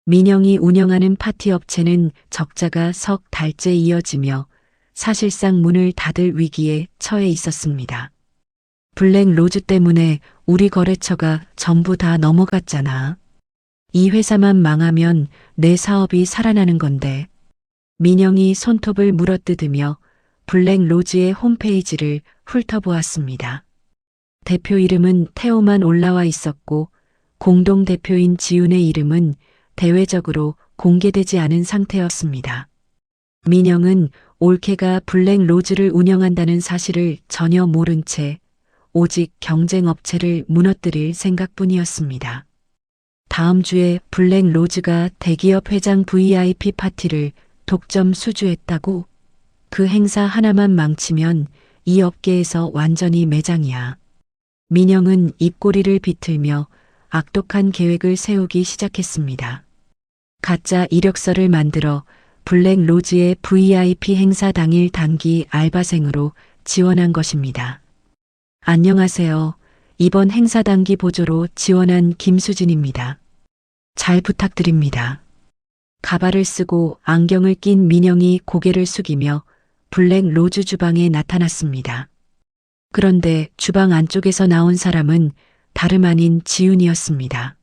민영이 운영하는 파티 업체는 적자가 석 달째 이어지며 사실상 문을 닫을 위기에 처해 있었습니다. 블랙 로즈 때문에 우리 거래처가 전부 다 넘어갔잖아. 이 회사만 망하면 내 사업이 살아나는 건데. 민영이 손톱을 물어뜯으며 블랙 로즈의 홈페이지를 훑어보았습니다. 대표 이름은 태호만 올라와 있었고 공동 대표인 지훈의 이름은 대외적으로 공개되지 않은 상태였습니다. 민영은 올케가 블랙 로즈를 운영한다는 사실을 전혀 모른 채 오직 경쟁 업체를 무너뜨릴 생각뿐이었습니다. 다음 주에 블랙 로즈가 대기업 회장 VIP 파티를 독점 수주했다고? 그 행사 하나만 망치면 이 업계에서 완전히 매장이야. 민영은 입꼬리를 비틀며 악독한 계획을 세우기 시작했습니다. 가짜 이력서를 만들어 블랙 로즈의 VIP 행사 당일 단기 알바생으로 지원한 것입니다. 안녕하세요. 이번 행사 단기 보조로 지원한 김수진입니다. 잘 부탁드립니다. 가발을 쓰고 안경을 낀 민영이 고개를 숙이며 블랙 로즈 주방에 나타났습니다. 그런데 주방 안쪽에서 나온 사람은 다름 아닌 지훈이었습니다.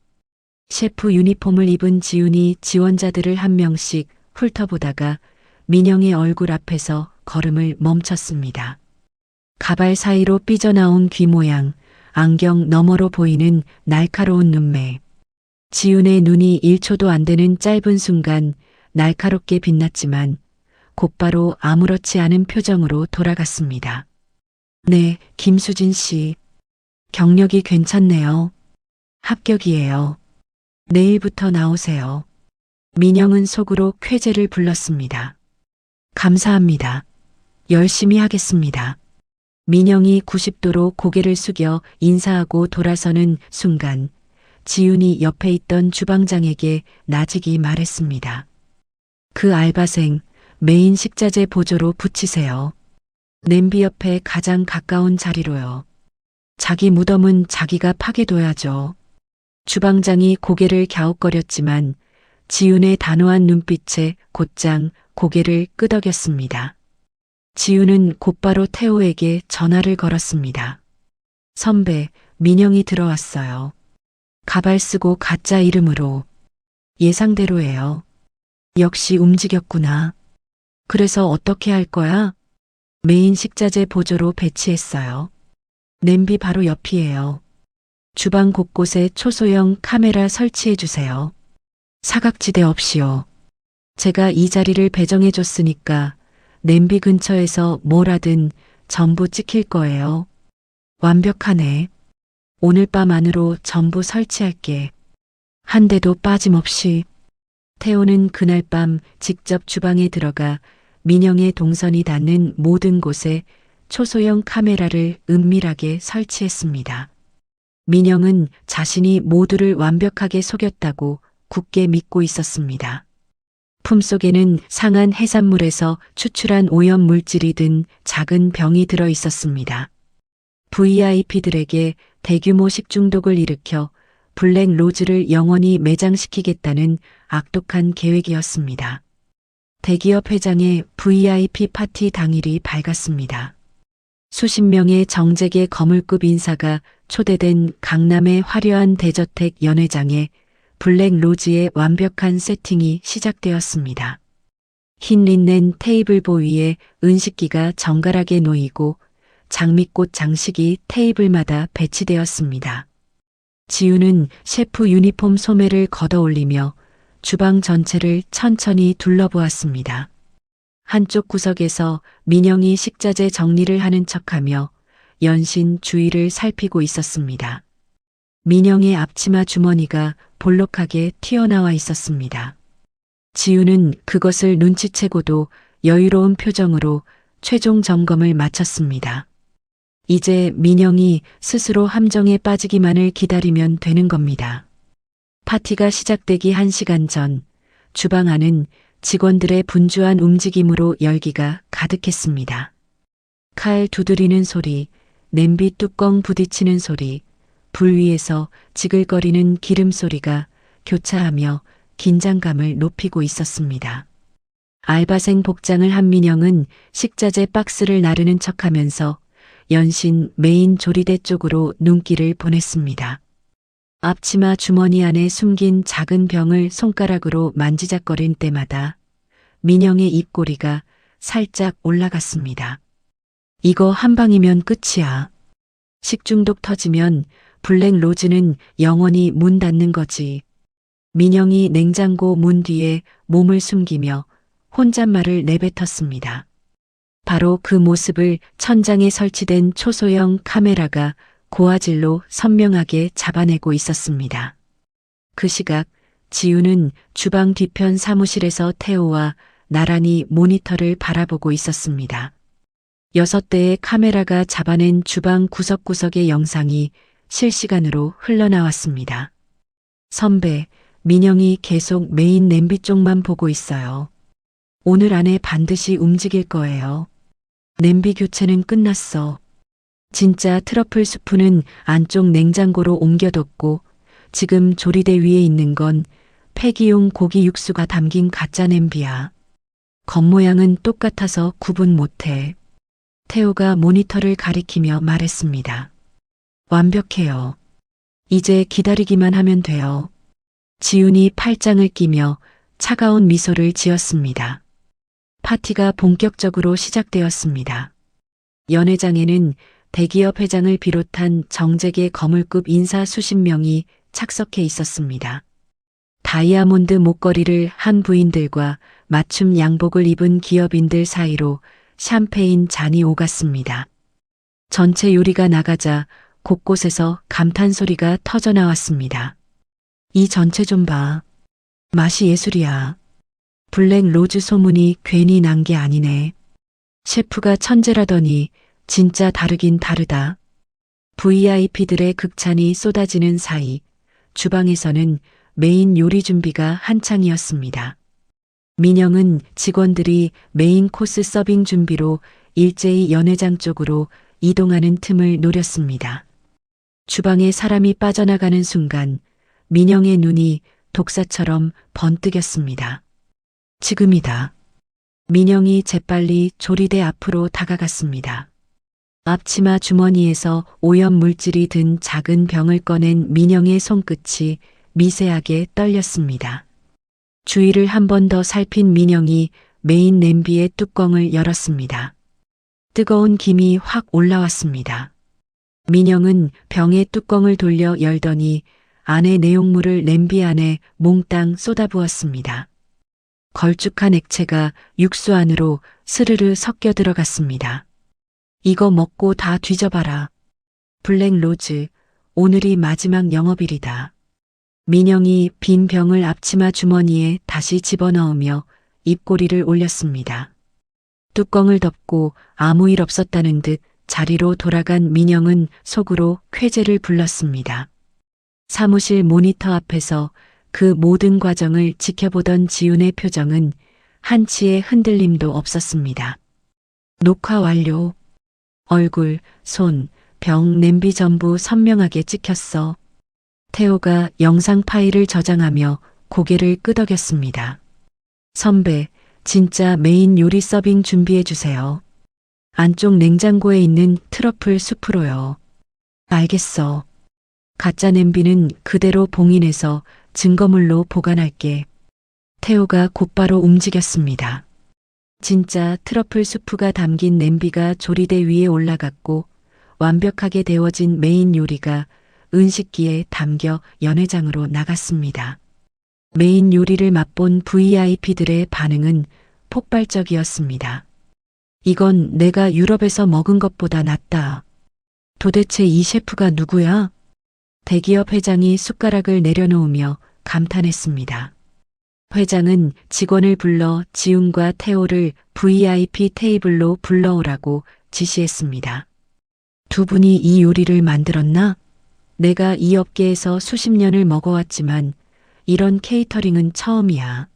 셰프 유니폼을 입은 지훈이 지원자들을 한 명씩 훑어보다가 민영의 얼굴 앞에서 걸음을 멈췄습니다. 가발 사이로 삐져나온 귀 모양, 안경 너머로 보이는 날카로운 눈매. 지훈의 눈이 1초도 안 되는 짧은 순간 날카롭게 빛났지만 곧바로 아무렇지 않은 표정으로 돌아갔습니다. 네, 김수진 씨. 경력이 괜찮네요. 합격이에요. 내일부터 나오세요. 민영은 속으로 쾌재를 불렀습니다. 감사합니다. 열심히 하겠습니다. 민영이 90도로 고개를 숙여 인사하고 돌아서는 순간 지훈이 옆에 있던 주방장에게 나직이 말했습니다. 그 알바생 메인 식자재 보조로 붙이세요. 냄비 옆에 가장 가까운 자리로요. 자기 무덤은 자기가 파괴둬야죠. 주방장이 고개를 갸웃거렸지만 지훈의 단호한 눈빛에 곧장 고개를 끄덕였습니다. 지훈은 곧바로 태호에게 전화를 걸었습니다. 선배, 민영이 들어왔어요. 가발 쓰고 가짜 이름으로. 예상대로예요. 역시 움직였구나. 그래서 어떻게 할 거야? 메인 식자재 보조로 배치했어요. 냄비 바로 옆이에요. 주방 곳곳에 초소형 카메라 설치해 주세요. 사각지대 없이요. 제가 이 자리를 배정해 줬으니까 냄비 근처에서 뭘 하든 전부 찍힐 거예요. 완벽하네. 오늘 밤 안으로 전부 설치할게. 한 대도 빠짐없이. 태호는 그날 밤 직접 주방에 들어가 민영의 동선이 닿는 모든 곳에 초소형 카메라를 은밀하게 설치했습니다. 민영은 자신이 모두를 완벽하게 속였다고 굳게 믿고 있었습니다. 품속에는 상한 해산물에서 추출한 오염 물질이 든 작은 병이 들어 있었습니다. VIP들에게 대규모 식중독을 일으켜 블랙 로즈를 영원히 매장시키겠다는 악독한 계획이었습니다. 대기업 회장의 VIP 파티 당일이 밝았습니다. 수십 명의 정재계 거물급 인사가 초대된 강남의 화려한 대저택 연회장에 블랙 로즈의 완벽한 세팅이 시작되었습니다. 흰 린넨 테이블보 위에 은식기가 정갈하게 놓이고 장미꽃 장식이 테이블마다 배치되었습니다. 지훈은 셰프 유니폼 소매를 걷어올리며 주방 전체를 천천히 둘러보았습니다. 한쪽 구석에서 민영이 식자재 정리를 하는 척하며 연신 주위를 살피고 있었습니다. 민영의 앞치마 주머니가 볼록하게 튀어나와 있었습니다. 지훈은 그것을 눈치채고도 여유로운 표정으로 최종 점검을 마쳤습니다. 이제 민영이 스스로 함정에 빠지기만을 기다리면 되는 겁니다. 파티가 시작되기 1시간 전 주방 안은 직원들의 분주한 움직임으로 열기가 가득했습니다. 칼 두드리는 소리, 냄비 뚜껑 부딪히는 소리, 불 위에서 지글거리는 기름 소리가 교차하며 긴장감을 높이고 있었습니다. 알바생 복장을 한 민영은 식자재 박스를 나르는 척하면서 연신 메인 조리대 쪽으로 눈길을 보냈습니다. 앞치마 주머니 안에 숨긴 작은 병을 손가락으로 만지작거릴 때마다 민영의 입꼬리가 살짝 올라갔습니다. 이거 한 방이면 끝이야. 식중독 터지면 블랙 로즈는 영원히 문 닫는 거지. 민영이 냉장고 문 뒤에 몸을 숨기며 혼잣말을 내뱉었습니다. 바로 그 모습을 천장에 설치된 초소형 카메라가 고화질로 선명하게 잡아내고 있었습니다. 그 시각 지우는 주방 뒤편 사무실에서 태호와 나란히 모니터를 바라보고 있었습니다. 6대의 카메라가 잡아낸 주방 구석구석의 영상이 실시간으로 흘러나왔습니다. 선배, 민영이 계속 메인 냄비 쪽만 보고 있어요. 오늘 안에 반드시 움직일 거예요. 냄비 교체는 끝났어. 진짜 트러플 수프는 안쪽 냉장고로 옮겨뒀고 지금 조리대 위에 있는 건 폐기용 고기 육수가 담긴 가짜 냄비야. 겉모양은 똑같아서 구분 못해. 태호가 모니터를 가리키며 말했습니다. 완벽해요. 이제 기다리기만 하면 돼요. 지훈이 팔짱을 끼며 차가운 미소를 지었습니다. 파티가 본격적으로 시작되었습니다. 연회장에는 대기업 회장을 비롯한 정재계 거물급 인사 수십 명이 착석해 있었습니다. 다이아몬드 목걸이를 한 부인들과 맞춤 양복을 입은 기업인들 사이로 샴페인 잔이 오갔습니다. 전체 요리가 나가자 곳곳에서 감탄 소리가 터져 나왔습니다. 이 전체 좀 봐. 맛이 예술이야. 블랙 로즈 소문이 괜히 난 게 아니네. 셰프가 천재라더니 진짜 다르긴 다르다. VIP들의 극찬이 쏟아지는 사이 주방에서는 메인 요리 준비가 한창이었습니다. 민영은 직원들이 메인 코스 서빙 준비로 일제히 연회장 쪽으로 이동하는 틈을 노렸습니다. 주방에 사람이 빠져나가는 순간 민영의 눈이 독사처럼 번뜩였습니다. 지금이다. 민영이 재빨리 조리대 앞으로 다가갔습니다. 앞치마 주머니에서 오염 물질이 든 작은 병을 꺼낸 민영의 손끝이 미세하게 떨렸습니다. 주위를 한 번 더 살핀 민영이 메인 냄비의 뚜껑을 열었습니다. 뜨거운 김이 확 올라왔습니다. 민영은 병의 뚜껑을 돌려 열더니 안의 내용물을 냄비 안에 몽땅 쏟아부었습니다. 걸쭉한 액체가 육수 안으로 스르르 섞여 들어갔습니다. 이거 먹고 다 뒤져봐라. 블랙 로즈, 오늘이 마지막 영업일이다. 민영이 빈 병을 앞치마 주머니에 다시 집어넣으며 입꼬리를 올렸습니다. 뚜껑을 덮고 아무 일 없었다는 듯 자리로 돌아간 민영은 속으로 쾌재를 불렀습니다. 사무실 모니터 앞에서 그 모든 과정을 지켜보던 지훈의 표정은 한치의 흔들림도 없었습니다. 녹화 완료. 얼굴, 손, 병, 냄비 전부 선명하게 찍혔어. 태호가 영상 파일을 저장하며 고개를 끄덕였습니다. 선배, 진짜 메인 요리 서빙 준비해 주세요. 안쪽 냉장고에 있는 트러플 수프로요. 알겠어. 가짜 냄비는 그대로 봉인해서 증거물로 보관할게. 태호가 곧바로 움직였습니다. 진짜 트러플 수프가 담긴 냄비가 조리대 위에 올라갔고 완벽하게 데워진 메인 요리가 은식기에 담겨 연회장으로 나갔습니다. 메인 요리를 맛본 VIP들의 반응은 폭발적이었습니다. 이건 내가 유럽에서 먹은 것보다 낫다. 도대체 이 셰프가 누구야? 대기업 회장이 숟가락을 내려놓으며 감탄했습니다. 회장은 직원을 불러 지훈과 태호를 VIP 테이블로 불러오라고 지시했습니다. 두 분이 이 요리를 만들었나? 내가 이 업계에서 수십 년을 먹어왔지만 이런 케이터링은 처음이야.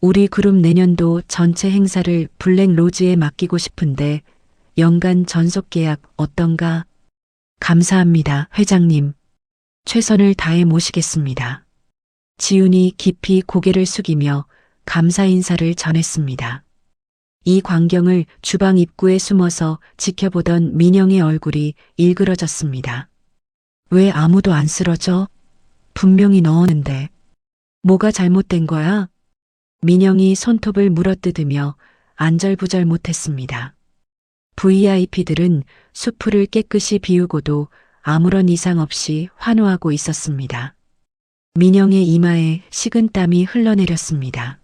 우리 그룹 내년도 전체 행사를 블랙 로즈에 맡기고 싶은데 연간 전속 계약 어떤가? 감사합니다, 회장님. 최선을 다해 모시겠습니다. 지훈이 깊이 고개를 숙이며 감사 인사를 전했습니다. 이 광경을 주방 입구에 숨어서 지켜보던 민영의 얼굴이 일그러졌습니다. 왜 아무도 안 쓰러져? 분명히 넣었는데. 뭐가 잘못된 거야? 민영이 손톱을 물어뜯으며 안절부절 못했습니다. VIP들은 수프를 깨끗이 비우고도 아무런 이상 없이 환호하고 있었습니다. 민영의 이마에 식은땀이 흘러내렸습니다.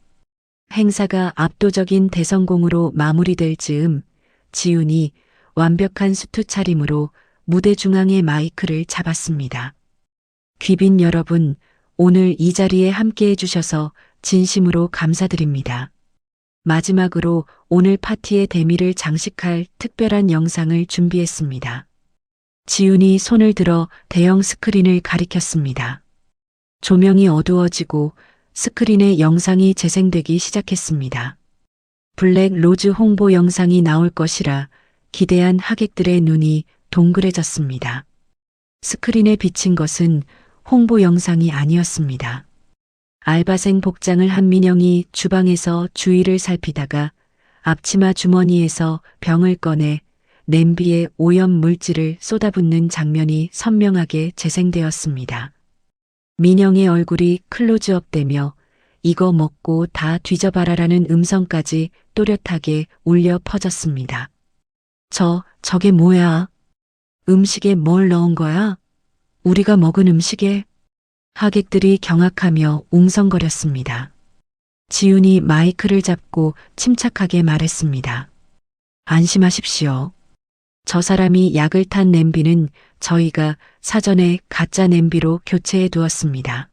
행사가 압도적인 대성공으로 마무리될 즈음 지훈이 완벽한 수트 차림으로 무대 중앙의 마이크를 잡았습니다. 귀빈 여러분, 오늘 이 자리에 함께해 주셔서 진심으로 감사드립니다. 마지막으로 오늘 파티의 대미를 장식할 특별한 영상을 준비했습니다. 지훈이 손을 들어 대형 스크린을 가리켰습니다. 조명이 어두워지고 스크린에 영상이 재생되기 시작했습니다. 블랙 로즈 홍보 영상이 나올 것이라 기대한 하객들의 눈이 동그래졌습니다. 스크린에 비친 것은 홍보 영상이 아니었습니다. 알바생 복장을 한 민영이 주방에서 주위를 살피다가 앞치마 주머니에서 병을 꺼내 냄비에 오염 물질을 쏟아붓는 장면이 선명하게 재생되었습니다. 민영의 얼굴이 클로즈업되며 이거 먹고 다 뒤져봐라라는 음성까지 또렷하게 울려 퍼졌습니다. 저게 뭐야? 음식에 뭘 넣은 거야? 우리가 먹은 음식에? 하객들이 경악하며 웅성거렸습니다. 지훈이 마이크를 잡고 침착하게 말했습니다. 안심하십시오. 저 사람이 약을 탄 냄비는 저희가 사전에 가짜 냄비로 교체해 두었습니다.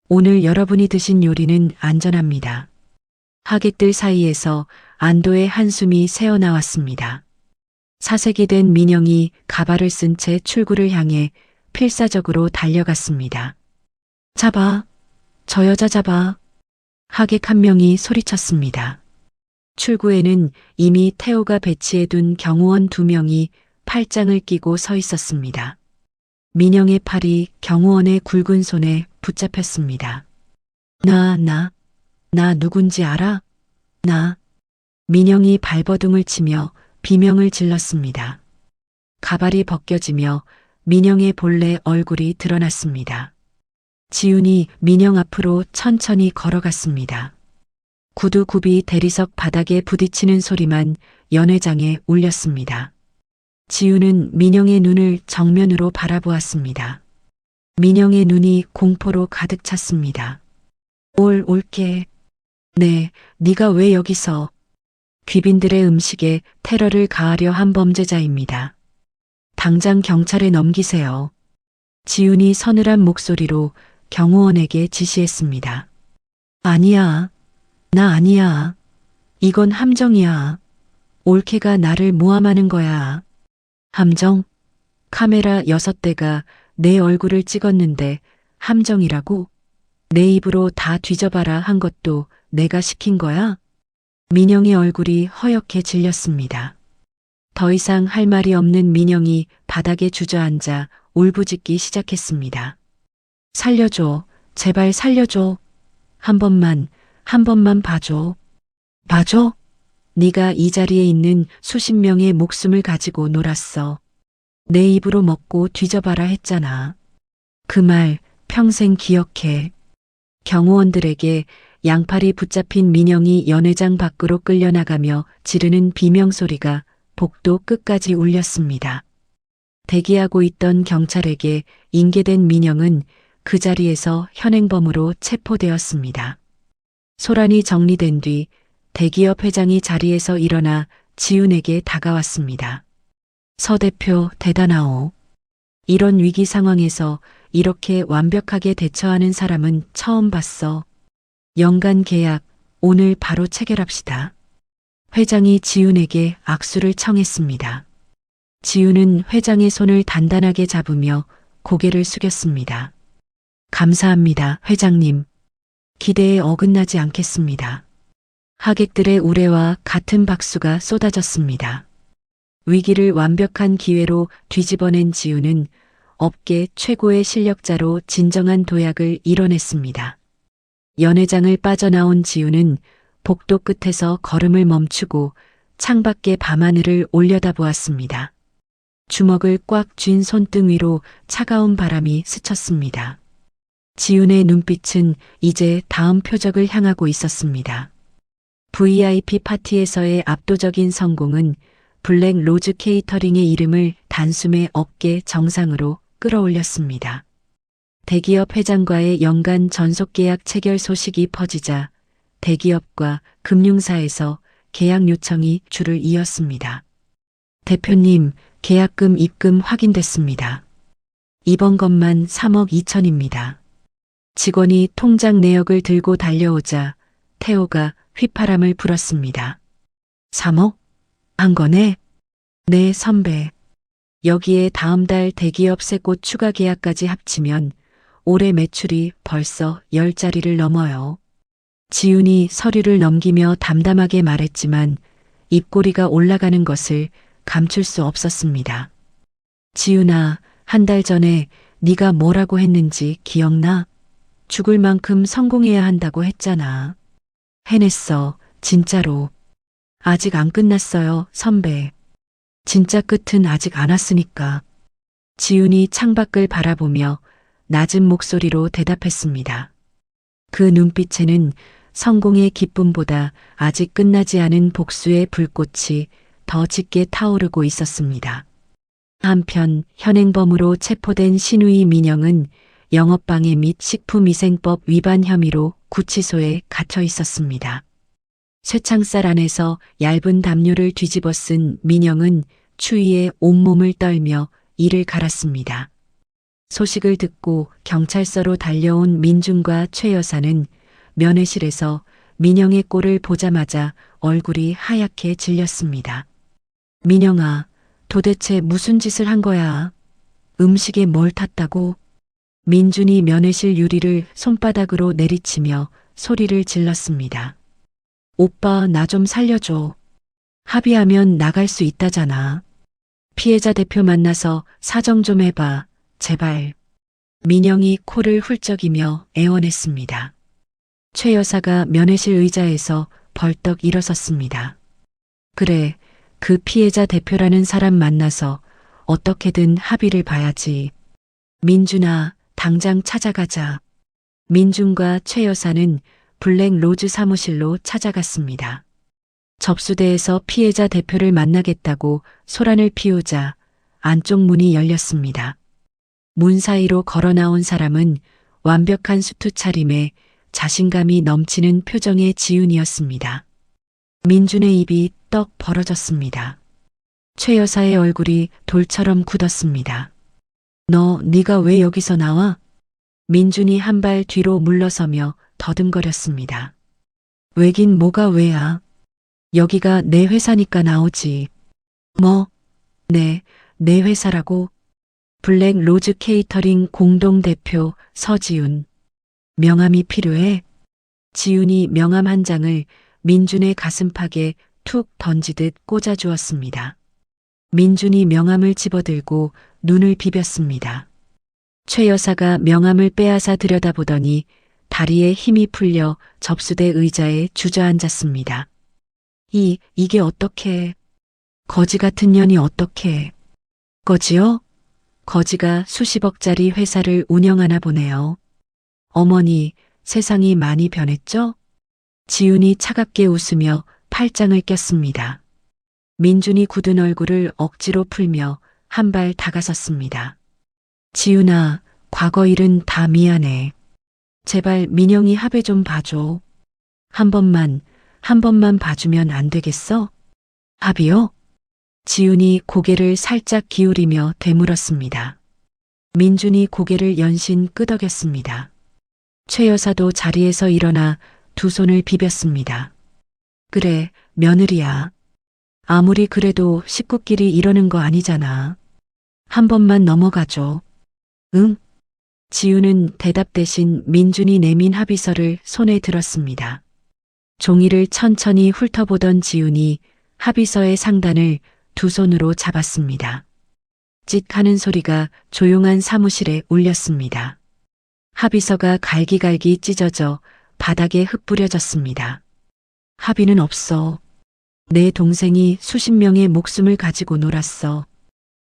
오늘 여러분이 드신 요리는 안전합니다. 하객들 사이에서 안도의 한숨이 새어나왔습니다. 사색이 된 민영이 가발을 쓴 채 출구를 향해 필사적으로 달려갔습니다. 잡아, 저 여자 잡아. 하객 한 명이 소리쳤습니다. 출구에는 이미 태호가 배치해둔 경호원 2명이 팔짱을 끼고 서 있었습니다. 민영의 팔이 경호원의 굵은 손에 붙잡혔습니다. 나 누군지 알아? 민영이 발버둥을 치며 비명을 질렀습니다. 가발이 벗겨지며 민영의 본래 얼굴이 드러났습니다. 지훈이 민영 앞으로 천천히 걸어갔습니다. 구두굽이 대리석 바닥에 부딪히는 소리만 연회장에 울렸습니다. 지훈은 민영의 눈을 정면으로 바라보았습니다. 민영의 눈이 공포로 가득 찼습니다. 올게. 네, 네가 왜 여기서? 귀빈들의 음식에 테러를 가하려 한 범죄자입니다. 당장 경찰에 넘기세요. 지훈이 서늘한 목소리로 경호원에게 지시했습니다. 아니야. 나 아니야. 이건 함정이야. 올케가 나를 모함하는 거야. 함정? 카메라 6대가 내 얼굴을 찍었는데 함정이라고? 내 입으로 다 뒤져봐라 한 것도 내가 시킨 거야? 민영의 얼굴이 허옇게 질렸습니다. 더 이상 할 말이 없는 민영이 바닥에 주저앉아 울부짖기 시작했습니다. 살려줘. 제발 살려줘. 한 번만 봐줘. 봐줘? 네가 이 자리에 있는 수십 명의 목숨을 가지고 놀았어. 내 입으로 먹고 뒤져봐라 했잖아. 그 말 평생 기억해. 경호원들에게 양팔이 붙잡힌 민영이 연회장 밖으로 끌려나가며 지르는 비명소리가 복도 끝까지 울렸습니다. 대기하고 있던 경찰에게 인계된 민영은 그 자리에서 현행범으로 체포되었습니다. 소란이 정리된 뒤 대기업 회장이 자리에서 일어나 지훈에게 다가왔습니다. 서 대표 대단하오. 이런 위기 상황에서 이렇게 완벽하게 대처하는 사람은 처음 봤어. 연간 계약 오늘 바로 체결합시다. 회장이 지훈에게 악수를 청했습니다. 지훈은 회장의 손을 단단하게 잡으며 고개를 숙였습니다. 감사합니다, 회장님. 기대에 어긋나지 않겠습니다. 하객들의 우레와 같은 박수가 쏟아졌습니다. 위기를 완벽한 기회로 뒤집어낸 지훈은 업계 최고의 실력자로 진정한 도약을 이뤄냈습니다. 연회장을 빠져나온 지우는 복도 끝에서 걸음을 멈추고 창밖의 밤하늘을 올려다보았습니다. 주먹을 꽉 쥔 손등 위로 차가운 바람이 스쳤습니다. 지훈의 눈빛은 이제 다음 표적을 향하고 있었습니다. VIP 파티에서의 압도적인 성공은 블랙 로즈 케이터링의 이름을 단숨에 업계 정상으로 끌어올렸습니다. 대기업 회장과의 연간 전속 계약 체결 소식이 퍼지자 대기업과 금융사에서 계약 요청이 줄을 이었습니다. 대표님, 계약금 입금 확인됐습니다. 이번 것만 3억 2천입니다. 직원이 통장 내역을 들고 달려오자 태호가 휘파람을 불었습니다. 3억? 한 거네? 네, 선배. 여기에 다음 달 대기업 새꽃 추가 계약까지 합치면 올해 매출이 벌써 10자리를 넘어요. 지훈이 서류를 넘기며 담담하게 말했지만 입꼬리가 올라가는 것을 감출 수 없었습니다. 지훈아, 한 달 전에 네가 뭐라고 했는지 기억나? 죽을 만큼 성공해야 한다고 했잖아. 해냈어, 진짜로. 아직 안 끝났어요, 선배. 진짜 끝은 아직 안 왔으니까. 지훈이 창밖을 바라보며 낮은 목소리로 대답했습니다. 그 눈빛에는 성공의 기쁨보다 아직 끝나지 않은 복수의 불꽃이 더 짙게 타오르고 있었습니다. 한편 현행범으로 체포된 신우이 민영은 영업방해 및 식품위생법 위반 혐의로 구치소에 갇혀 있었습니다. 쇠창살 안에서 얇은 담요를 뒤집어 쓴 민영은 추위에 온몸을 떨며 이를 갈았습니다. 소식을 듣고 경찰서로 달려온 민준과 최 여사는 면회실에서 민영의 꼴을 보자마자 얼굴이 하얗게 질렸습니다. 민영아, 도대체 무슨 짓을 한 거야? 음식에 뭘 탔다고? 민준이 면회실 유리를 손바닥으로 내리치며 소리를 질렀습니다. 오빠, 나 좀 살려줘. 합의하면 나갈 수 있다잖아. 피해자 대표 만나서 사정 좀 해봐. 제발. 민영이 코를 훌쩍이며 애원했습니다. 최 여사가 면회실 의자에서 벌떡 일어섰습니다. 그래, 그 피해자 대표라는 사람 만나서 어떻게든 합의를 봐야지. 민준아, 당장 찾아가자. 민준과 최 여사는 블랙 로즈 사무실로 찾아갔습니다. 접수대에서 피해자 대표를 만나겠다고 소란을 피우자 안쪽 문이 열렸습니다. 문 사이로 걸어 나온 사람은 완벽한 수트 차림에 자신감이 넘치는 표정의 지훈이었습니다. 민준의 입이 떡 벌어졌습니다. 최 여사의 얼굴이 돌처럼 굳었습니다. 네가 왜 여기서 나와? 민준이 한 발 뒤로 물러서며 더듬거렸습니다. 왜긴 뭐가 왜야? 여기가 내 회사니까 나오지. 뭐? 내 회사라고? 블랙 로즈 케이터링 공동대표 서지훈. 명함이 필요해? 지훈이 명함 한 장을 민준의 가슴팍에 툭 던지듯 꽂아주었습니다. 민준이 명함을 집어들고 눈을 비볐습니다. 최 여사가 명함을 빼앗아 들여다보더니 다리에 힘이 풀려 접수대 의자에 주저앉았습니다. 이게 어떻게? 거지 같은 년이 어떻게? 거지요? 거지가 수십억짜리 회사를 운영하나 보네요. 어머니, 세상이 많이 변했죠? 지훈이 차갑게 웃으며 팔짱을 꼈습니다. 민준이 굳은 얼굴을 억지로 풀며 한 발 다가섰습니다. 지훈아, 과거 일은 다 미안해. 제발 민영이 합의 좀 봐줘. 한 번만 봐주면 안 되겠어? 합의요? 지훈이 고개를 살짝 기울이며 되물었습니다. 민준이 고개를 연신 끄덕였습니다. 최 여사도 자리에서 일어나 두 손을 비볐습니다. 그래, 며느리야. 아무리 그래도 식구끼리 이러는 거 아니잖아. 한 번만 넘어가줘. 응? 지훈은 대답 대신 민준이 내민 합의서를 손에 들었습니다. 종이를 천천히 훑어보던 지훈이 합의서의 상단을 두 손으로 잡았습니다. 찢 하는 소리가 조용한 사무실에 울렸습니다. 합의서가 갈기갈기 찢어져 바닥에 흩뿌려졌습니다. 합의는 없어. 내 동생이 수십 명의 목숨을 가지고 놀았어.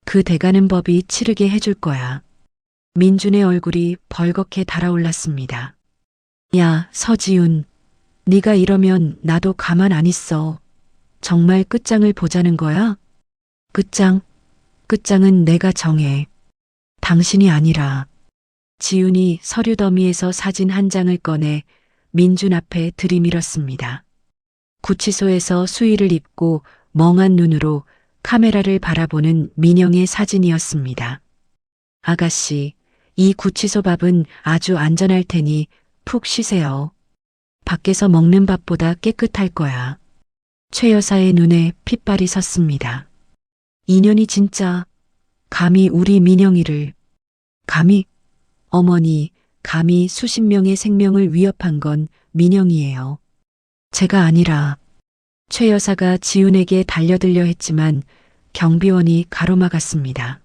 그 대가는 법이 치르게 해줄 거야. 민준의 얼굴이 벌겋게 달아올랐습니다. 야, 서지훈. 네가 이러면 나도 가만 안 있어. 정말 끝장을 보자는 거야? 끝장? 끝장은 내가 정해. 당신이 아니라. 지훈이 서류 더미에서 사진 한 장을 꺼내 민준 앞에 들이밀었습니다. 구치소에서 수의를 입고 멍한 눈으로 카메라를 바라보는 민영의 사진이었습니다. 아가씨, 이 구치소 밥은 아주 안전할 테니 푹 쉬세요. 밖에서 먹는 밥보다 깨끗할 거야. 최 여사의 눈에 핏발이 섰습니다. 인연이 진짜 감히 우리 민영이를 감히 어머니 감히 수십 명의 생명을 위협한 건 민영이에요. 제가 아니라 최 여사가 지훈에게 달려들려 했지만 경비원이 가로막았습니다.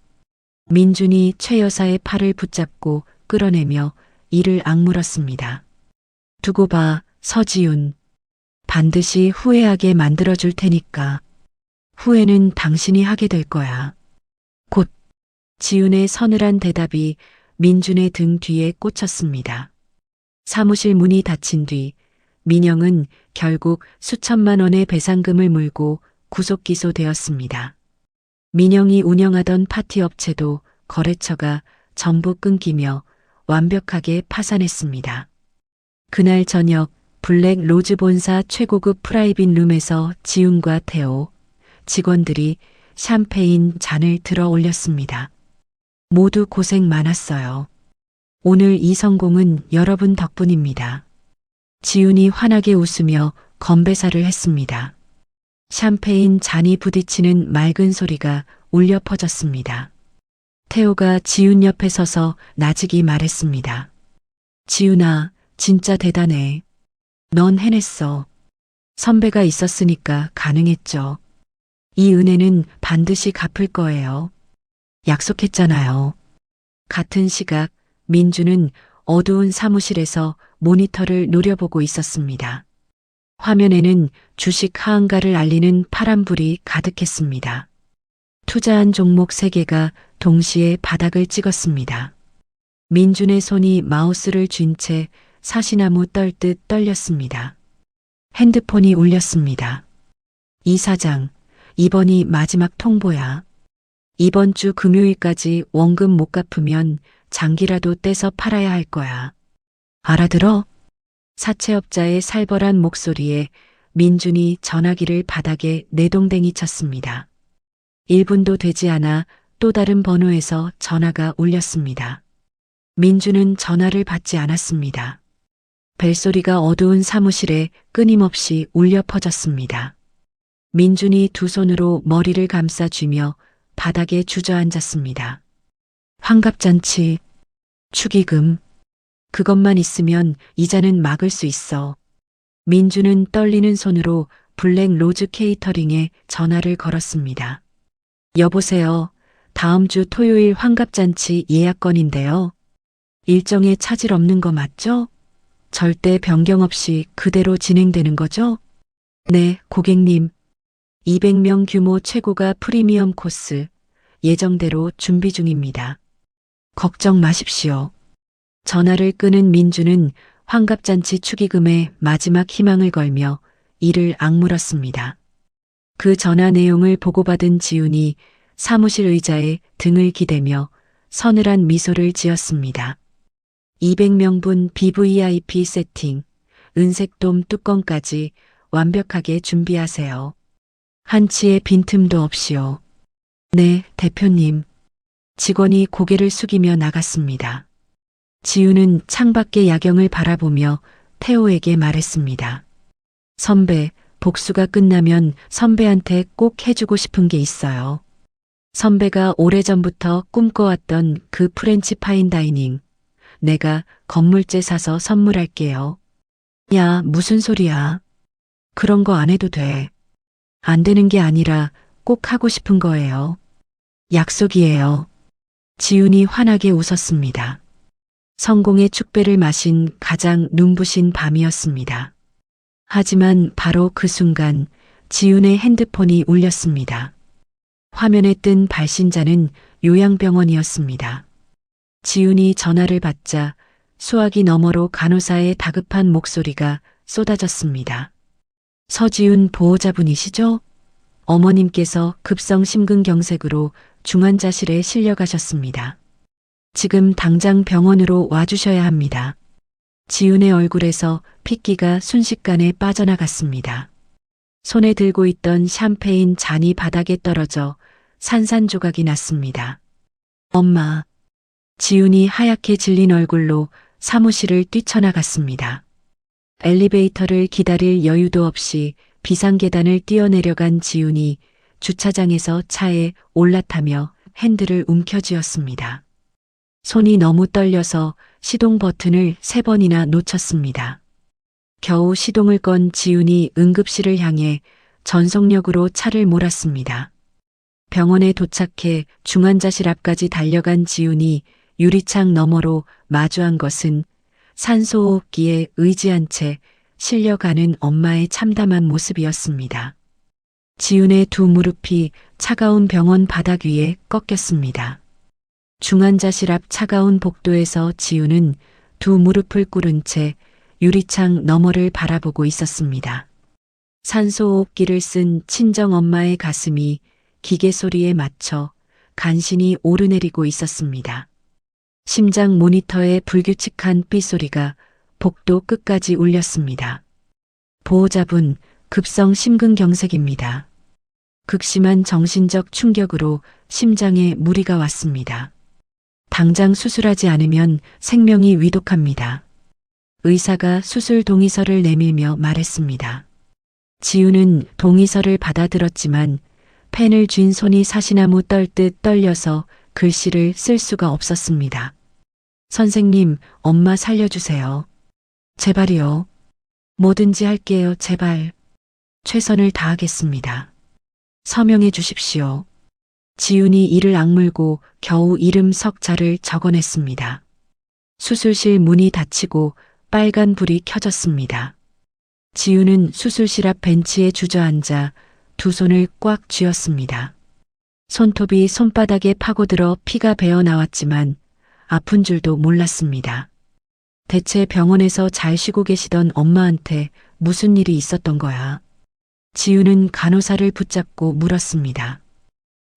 민준이 최 여사의 팔을 붙잡고 끌어내며 이를 악물었습니다. 두고 봐, 서지훈. 반드시 후회하게 만들어줄 테니까. 후회는 당신이 하게 될 거야. 곧 지훈의 서늘한 대답이 민준의 등 뒤에 꽂혔습니다. 사무실 문이 닫힌 뒤 민영은 결국 수천만 원의 배상금을 물고 구속 기소되었습니다. 민영이 운영하던 파티 업체도 거래처가 전부 끊기며 완벽하게 파산했습니다. 그날 저녁 블랙 로즈 본사 최고급 프라이빗 룸에서 지훈과 태호, 직원들이 샴페인 잔을 들어 올렸습니다. 모두 고생 많았어요. 오늘 이 성공은 여러분 덕분입니다. 지훈이 환하게 웃으며 건배사를 했습니다. 샴페인 잔이 부딪히는 맑은 소리가 울려 퍼졌습니다. 태호가 지훈 옆에 서서 나직이 말했습니다. 지훈아, 진짜 대단해. 넌 해냈어. 선배가 있었으니까 가능했죠. 이 은혜는 반드시 갚을 거예요. 약속했잖아요. 같은 시각 민주는 어두운 사무실에서 모니터를 노려보고 있었습니다. 화면에는 주식 하한가를 알리는 파란불이 가득했습니다. 투자한 종목 3개가 동시에 바닥을 찍었습니다. 민준의 손이 마우스를 쥔 채 사시나무 떨듯 떨렸습니다. 핸드폰이 울렸습니다. 이 사장, 이번이 마지막 통보야. 이번 주 금요일까지 원금 못 갚으면 장기라도 떼서 팔아야 할 거야. 알아들어? 사채업자의 살벌한 목소리에 민준이 전화기를 바닥에 내동댕이 쳤습니다. 1분도 되지 않아 또 다른 번호에서 전화가 울렸습니다. 민준은 전화를 받지 않았습니다. 벨소리가 어두운 사무실에 끊임없이 울려 퍼졌습니다. 민준이 두 손으로 머리를 감싸 쥐며 바닥에 주저앉았습니다. 환갑잔치, 축의금, 그것만 있으면 이자는 막을 수 있어. 민준은 떨리는 손으로 블랙 로즈 케이터링에 전화를 걸었습니다. 여보세요. 다음 주 토요일 환갑잔치 예약건인데요. 일정에 차질 없는 거 맞죠? 절대 변경 없이 그대로 진행되는 거죠? 네, 고객님. 200명 규모 최고가 프리미엄 코스 예정대로 준비 중입니다. 걱정 마십시오. 전화를 끊은 민주는 환갑잔치 축의금에 마지막 희망을 걸며 이를 악물었습니다. 그 전화 내용을 보고받은 지훈이 사무실 의자에 등을 기대며 서늘한 미소를 지었습니다. 200명분 BVIP 세팅, 은색돔 뚜껑까지 완벽하게 준비하세요. 한치의 빈틈도 없이요. 네, 대표님. 직원이 고개를 숙이며 나갔습니다. 지훈은 창밖의 야경을 바라보며 태호에게 말했습니다. 선배, 복수가 끝나면 선배한테 꼭 해주고 싶은 게 있어요. 선배가 오래전부터 꿈꿔왔던 그 프렌치 파인 다이닝. 내가 건물째 사서 선물할게요. 야, 무슨 소리야. 그런 거 안 해도 돼. 안 되는 게 아니라 꼭 하고 싶은 거예요. 약속이에요. 지훈이 환하게 웃었습니다. 성공의 축배를 마신 가장 눈부신 밤이었습니다. 하지만 바로 그 순간 지훈의 핸드폰이 울렸습니다. 화면에 뜬 발신자는 요양병원이었습니다. 지훈이 전화를 받자 수화기 너머로 간호사의 다급한 목소리가 쏟아졌습니다. 서지훈 보호자분이시죠? 어머님께서 급성 심근경색으로 중환자실에 실려가셨습니다. 지금 당장 병원으로 와주셔야 합니다. 지훈의 얼굴에서 핏기가 순식간에 빠져나갔습니다. 손에 들고 있던 샴페인 잔이 바닥에 떨어져 산산조각이 났습니다. 엄마. 지훈이 하얗게 질린 얼굴로 사무실을 뛰쳐나갔습니다. 엘리베이터를 기다릴 여유도 없이 비상계단을 뛰어내려간 지훈이 주차장에서 차에 올라타며 핸들을 움켜쥐었습니다. 손이 너무 떨려서 시동 버튼을 3번이나 놓쳤습니다. 겨우 시동을 건 지훈이 응급실을 향해 전속력으로 차를 몰았습니다. 병원에 도착해 중환자실 앞까지 달려간 지훈이 유리창 너머로 마주한 것은 산소호흡기에 의지한 채 실려가는 엄마의 참담한 모습이었습니다. 지훈의 두 무릎이 차가운 병원 바닥 위에 꺾였습니다. 중환자실 앞 차가운 복도에서 지훈은 두 무릎을 꿇은 채 유리창 너머를 바라보고 있었습니다. 산소호흡기를 쓴 친정엄마의 가슴이 기계 소리에 맞춰 간신히 오르내리고 있었습니다. 심장 모니터의 불규칙한 삐소리가 복도 끝까지 울렸습니다. 보호자분, 급성 심근경색입니다. 극심한 정신적 충격으로 심장에 무리가 왔습니다. 당장 수술하지 않으면 생명이 위독합니다. 의사가 수술 동의서를 내밀며 말했습니다. 지훈은 동의서를 받아들었지만 펜을 쥔 손이 사시나무 떨듯 떨려서 글씨를 쓸 수가 없었습니다. 선생님, 엄마 살려주세요. 제발이요. 뭐든지 할게요, 제발. 최선을 다하겠습니다. 서명해 주십시오. 지훈이 이를 악물고 겨우 이름 석자를 적어냈습니다. 수술실 문이 닫히고 빨간 불이 켜졌습니다. 지훈은 수술실 앞 벤치에 주저앉아 두 손을 꽉 쥐었습니다. 손톱이 손바닥에 파고들어 피가 배어 나왔지만 아픈 줄도 몰랐습니다. 대체 병원에서 잘 쉬고 계시던 엄마한테 무슨 일이 있었던 거야? 지훈은 간호사를 붙잡고 물었습니다.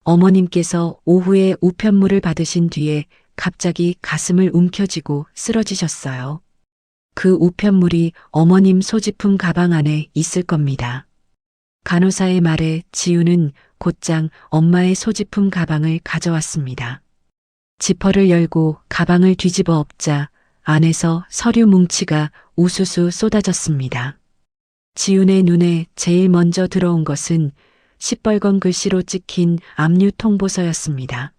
어머님께서 오후에 우편물을 받으신 뒤에 갑자기 가슴을 움켜쥐고 쓰러지셨어요. 그 우편물이 어머님 소지품 가방 안에 있을 겁니다. 간호사의 말에 지훈은 곧장 엄마의 소지품 가방을 가져왔습니다. 지퍼를 열고 가방을 뒤집어 엎자 안에서 서류 뭉치가 우수수 쏟아졌습니다. 지훈의 눈에 제일 먼저 들어온 것은 시뻘건 글씨로 찍힌 압류 통보서였습니다.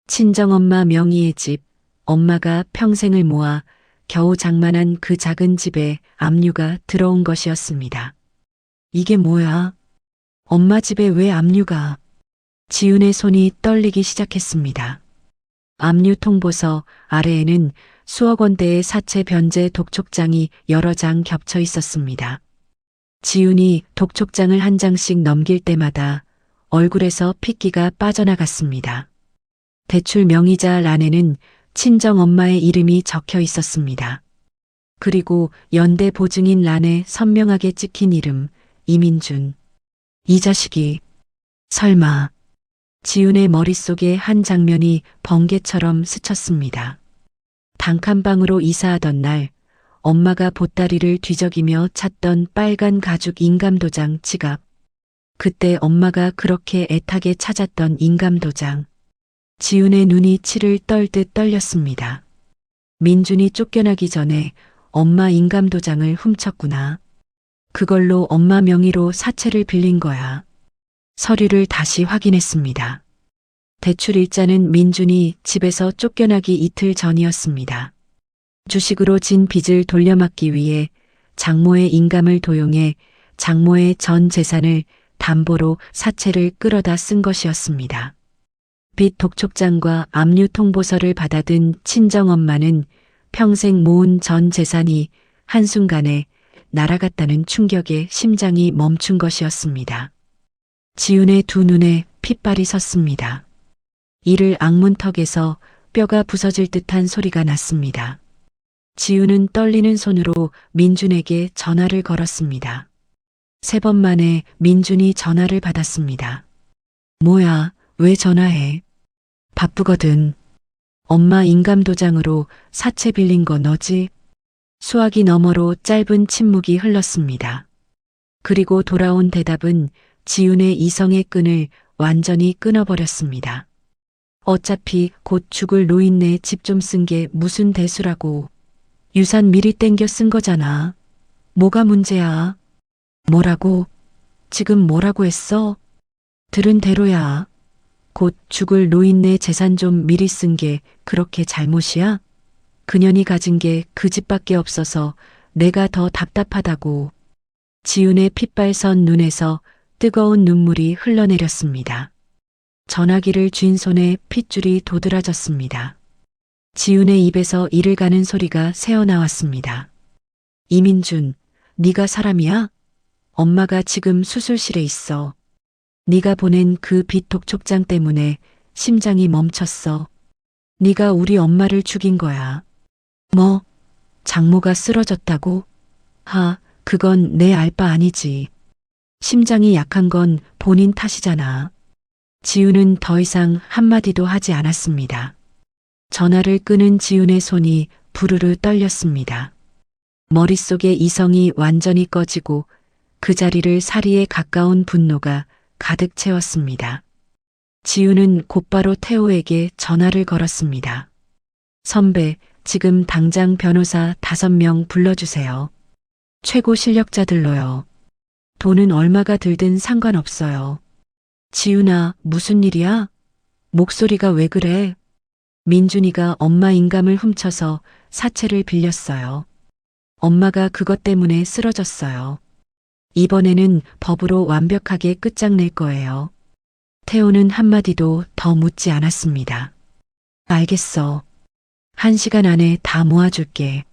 친정엄마 명의의 집, 엄마가 평생을 모아 겨우 장만한 그 작은 집에 압류가 들어온 것이었습니다. 이게 뭐야? 엄마 집에 왜 압류가? 지훈의 손이 떨리기 시작했습니다. 압류 통보서 아래에는 수억 원대의 사채 변제 독촉장이 여러 장 겹쳐 있었습니다. 지훈이 독촉장을 한 장씩 넘길 때마다 얼굴에서 핏기가 빠져나갔습니다. 대출 명의자 란에는 친정엄마의 이름이 적혀 있었습니다. 그리고 연대 보증인 란에 선명하게 찍힌 이름, 이민준. 이 자식이 설마. 지훈의 머릿속에 한 장면이 번개처럼 스쳤습니다. 단칸방으로 이사하던 날 엄마가 보따리를 뒤적이며 찾던 빨간 가죽 인감도장 지갑. 그때 엄마가 그렇게 애타게 찾았던 인감도장. 지훈의 눈이 치를 떨듯 떨렸습니다. 민준이 쫓겨나기 전에 엄마 인감도장을 훔쳤구나. 그걸로 엄마 명의로 사채를 빌린 거야. 서류를 다시 확인했습니다. 대출 일자는 민준이 집에서 쫓겨나기 이틀 전이었습니다. 주식으로 진 빚을 돌려막기 위해 장모의 인감을 도용해 장모의 전 재산을 담보로 사채를 끌어다 쓴 것이었습니다. 빚 독촉장과 압류 통보서를 받아든 친정엄마는 평생 모은 전 재산이 한순간에 날아갔다는 충격에 심장이 멈춘 것이었습니다. 지훈의 두 눈에 핏발이 섰습니다. 이를 악문턱에서 뼈가 부서질 듯한 소리가 났습니다. 지훈은 떨리는 손으로 민준에게 전화를 걸었습니다. 3번 만에 민준이 전화를 받았습니다. 뭐야, 왜 전화해? 바쁘거든. 엄마 인감도장으로 사채 빌린 거 너지? 수화기 너머로 짧은 침묵이 흘렀습니다. 그리고 돌아온 대답은 지훈의 이성의 끈을 완전히 끊어버렸습니다. 어차피 곧 죽을 노인네 집 좀 쓴 게 무슨 대수라고. 유산 미리 땡겨 쓴 거잖아. 뭐가 문제야? 뭐라고? 지금 뭐라고 했어? 들은 대로야. 곧 죽을 노인네 재산 좀 미리 쓴 게 그렇게 잘못이야? 그년이 가진 게 그 집밖에 없어서 내가 더 답답하다고. 지훈의 핏발선 눈에서 뜨거운 눈물이 흘러내렸습니다. 전화기를 쥔 손에 핏줄이 도드라졌습니다. 지훈의 입에서 이를 가는 소리가 새어나왔습니다. 이민준, 네가 사람이야? 엄마가 지금 수술실에 있어. 네가 보낸 그 비톡 촉장 때문에 심장이 멈췄어. 네가 우리 엄마를 죽인 거야. 뭐? 장모가 쓰러졌다고? 그건 내 알 바 아니지. 심장이 약한 건 본인 탓이잖아. 지훈은 더 이상 한마디도 하지 않았습니다. 전화를 끄는 지훈의 손이 부르르 떨렸습니다. 머릿속의 이성이 완전히 꺼지고 그 자리를 사리에 가까운 분노가 가득 채웠습니다. 지훈은 곧바로 태호에게 전화를 걸었습니다. 선배, 지금 당장 변호사 5명 불러주세요. 최고 실력자들로요. 돈은 얼마가 들든 상관없어요. 지훈아, 무슨 일이야? 목소리가 왜 그래? 민준이가 엄마 인감을 훔쳐서 사채를 빌렸어요. 엄마가 그것 때문에 쓰러졌어요. 이번에는 법으로 완벽하게 끝장낼 거예요. 태호는 한마디도 더 묻지 않았습니다. 알겠어. 1시간 안에 다 모아줄게.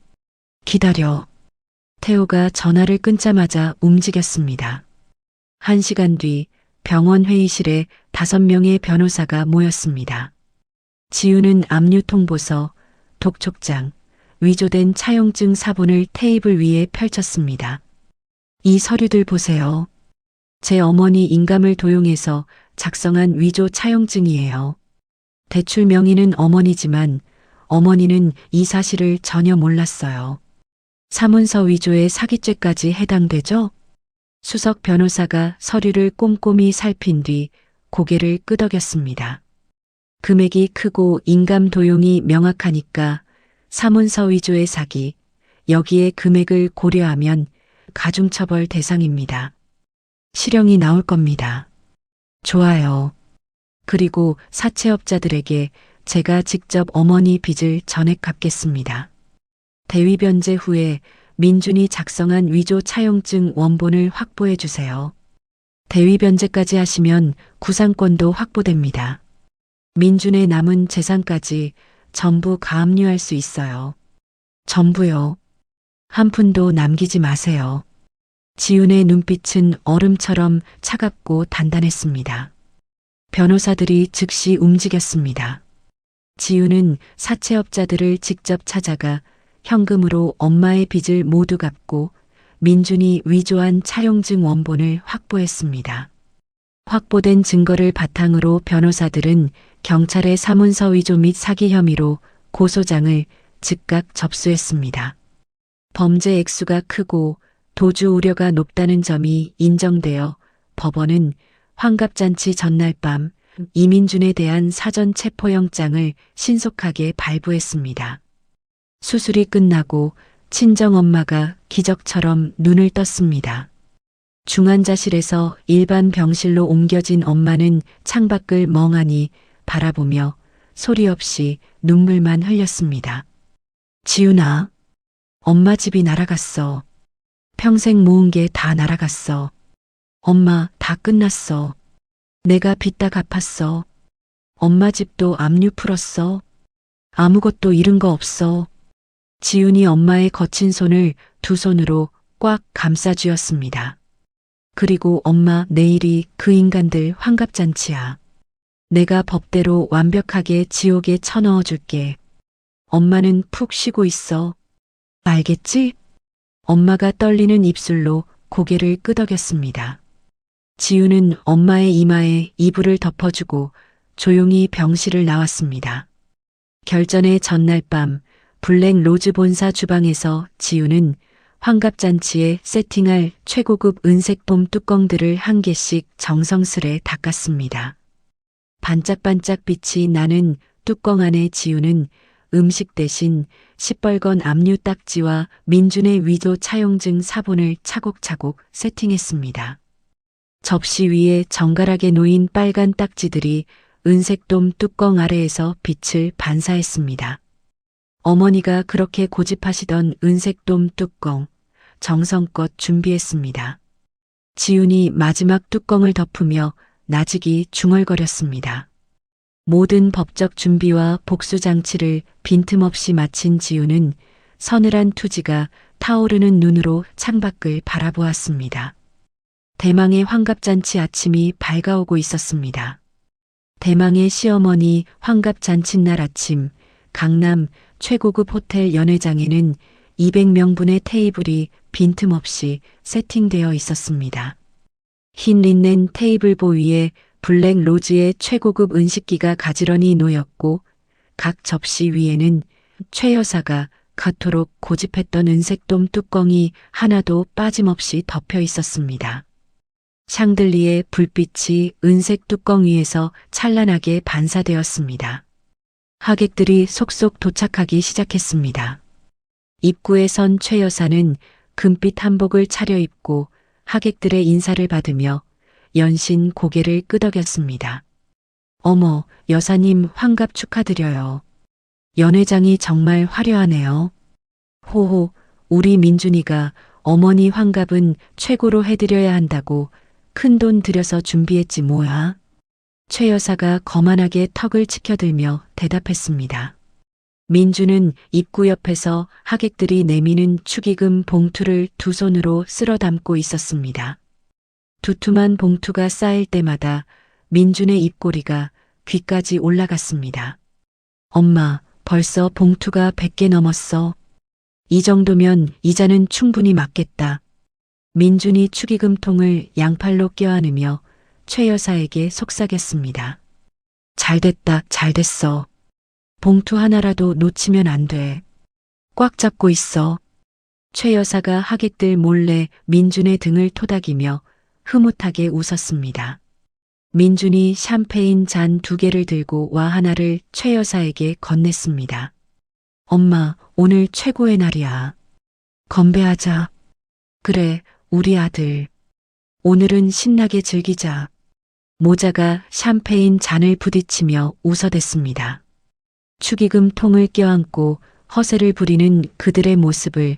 기다려. 태호가 전화를 끊자마자 움직였습니다. 1시간 뒤 병원 회의실에 5명의 변호사가 모였습니다. 지훈은 압류 통보서, 독촉장, 위조된 차용증 사본을 테이블 위에 펼쳤습니다. 이 서류들 보세요. 제 어머니 인감을 도용해서 작성한 위조 차용증이에요. 대출 명의는 어머니지만 어머니는 이 사실을 전혀 몰랐어요. 사문서 위조의 사기죄까지 해당되죠? 수석 변호사가 서류를 꼼꼼히 살핀 뒤 고개를 끄덕였습니다. 금액이 크고 인감 도용이 명확하니까 사문서 위조의 사기, 여기에 금액을 고려하면 가중처벌 대상입니다. 실형이 나올 겁니다. 좋아요. 그리고 사채업자들에게 제가 직접 어머니 빚을 전액 갚겠습니다. 대위 변제 후에 민준이 작성한 위조 차용증 원본을 확보해 주세요. 대위 변제까지 하시면 구상권도 확보됩니다. 민준의 남은 재산까지 전부 가압류할 수 있어요. 전부요. 한 푼도 남기지 마세요. 지훈의 눈빛은 얼음처럼 차갑고 단단했습니다. 변호사들이 즉시 움직였습니다. 지훈은 사채업자들을 직접 찾아가 현금으로 엄마의 빚을 모두 갚고 민준이 위조한 차용증 원본을 확보했습니다. 확보된 증거를 바탕으로 변호사들은 경찰의 사문서 위조 및 사기 혐의로 고소장을 즉각 접수했습니다. 범죄 액수가 크고 도주 우려가 높다는 점이 인정되어 법원은 환갑잔치 전날 밤 이민준에 대한 사전 체포영장을 신속하게 발부했습니다. 수술이 끝나고 친정엄마가 기적처럼 눈을 떴습니다. 중환자실에서 일반 병실로 옮겨진 엄마는 창밖을 멍하니 바라보며 소리 없이 눈물만 흘렸습니다. 지훈아, 엄마 집이 날아갔어. 평생 모은 게 다 날아갔어. 엄마, 다 끝났어. 내가 빚 다 갚았어. 엄마 집도 압류 풀었어. 아무것도 잃은 거 없어. 지훈이 엄마의 거친 손을 두 손으로 꽉 감싸 쥐었습니다. 그리고 엄마, 내일이 그 인간들 환갑잔치야. 내가 법대로 완벽하게 지옥에 쳐넣어 줄게. 엄마는 푹 쉬고 있어. 알겠지? 엄마가 떨리는 입술로 고개를 끄덕였습니다. 지우는 엄마의 이마에 이불을 덮어주고 조용히 병실을 나왔습니다. 결전의 전날 밤 블랙 로즈 본사 주방에서 지우는 환갑잔치에 세팅할 최고급 은색봄 뚜껑들을 한 개씩 정성스레 닦았습니다. 반짝반짝 빛이 나는 뚜껑 안에 지우는 음식 대신 시뻘건 압류 딱지와 민준의 위조 차용증 사본을 차곡차곡 세팅했습니다. 접시 위에 정갈하게 놓인 빨간 딱지들이 은색돔 뚜껑 아래에서 빛을 반사했습니다. 어머니가 그렇게 고집하시던 은색돔 뚜껑, 정성껏 준비했습니다. 지훈이 마지막 뚜껑을 덮으며 나직이 중얼거렸습니다. 모든 법적 준비와 복수 장치를 빈틈없이 마친 지훈은 서늘한 투지가 타오르는 눈으로 창밖을 바라보았습니다. 대망의 환갑잔치 아침이 밝아오고 있었습니다. 대망의 시어머니 환갑잔치날 아침, 강남 최고급 호텔 연회장에는 200명분의 테이블이 빈틈없이 세팅되어 있었습니다. 흰 린넨 테이블보 위에 블랙 로즈의 최고급 은식기가 가지런히 놓였고 각 접시 위에는 최 여사가 그토록 고집했던 은색돔 뚜껑이 하나도 빠짐없이 덮여 있었습니다. 샹들리의 불빛이 은색 뚜껑 위에서 찬란하게 반사되었습니다. 하객들이 속속 도착하기 시작했습니다. 입구에 선 최 여사는 금빛 한복을 차려입고 하객들의 인사를 받으며 연신 고개를 끄덕였습니다. 어머, 여사님 환갑 축하드려요. 연회장이 정말 화려하네요. 호호, 우리 민준이가 어머니 환갑은 최고로 해드려야 한다고 큰돈 들여서 준비했지 뭐야. 최 여사가 거만하게 턱을 치켜들며 대답했습니다. 민주는 입구 옆에서 하객들이 내미는 축의금 봉투를 두 손으로 쓸어 담고 있었습니다. 두툼한 봉투가 쌓일 때마다 민준의 입꼬리가 귀까지 올라갔습니다. 엄마, 벌써 봉투가 100개 넘었어. 이 정도면 이자는 충분히 맞겠다. 민준이 축의금통을 양팔로 껴안으며 최 여사에게 속삭였습니다. 잘됐다, 잘됐어. 봉투 하나라도 놓치면 안 돼. 꽉 잡고 있어. 최 여사가 하객들 몰래 민준의 등을 토닥이며 흐뭇하게 웃었습니다. 민준이 샴페인 잔 2개를 들고 와 하나를 최 여사에게 건넸습니다. 엄마, 오늘 최고의 날이야. 건배하자. 그래, 우리 아들. 오늘은 신나게 즐기자. 모자가 샴페인 잔을 부딪히며 웃어댔습니다. 축의금 통을 껴안고 허세를 부리는 그들의 모습을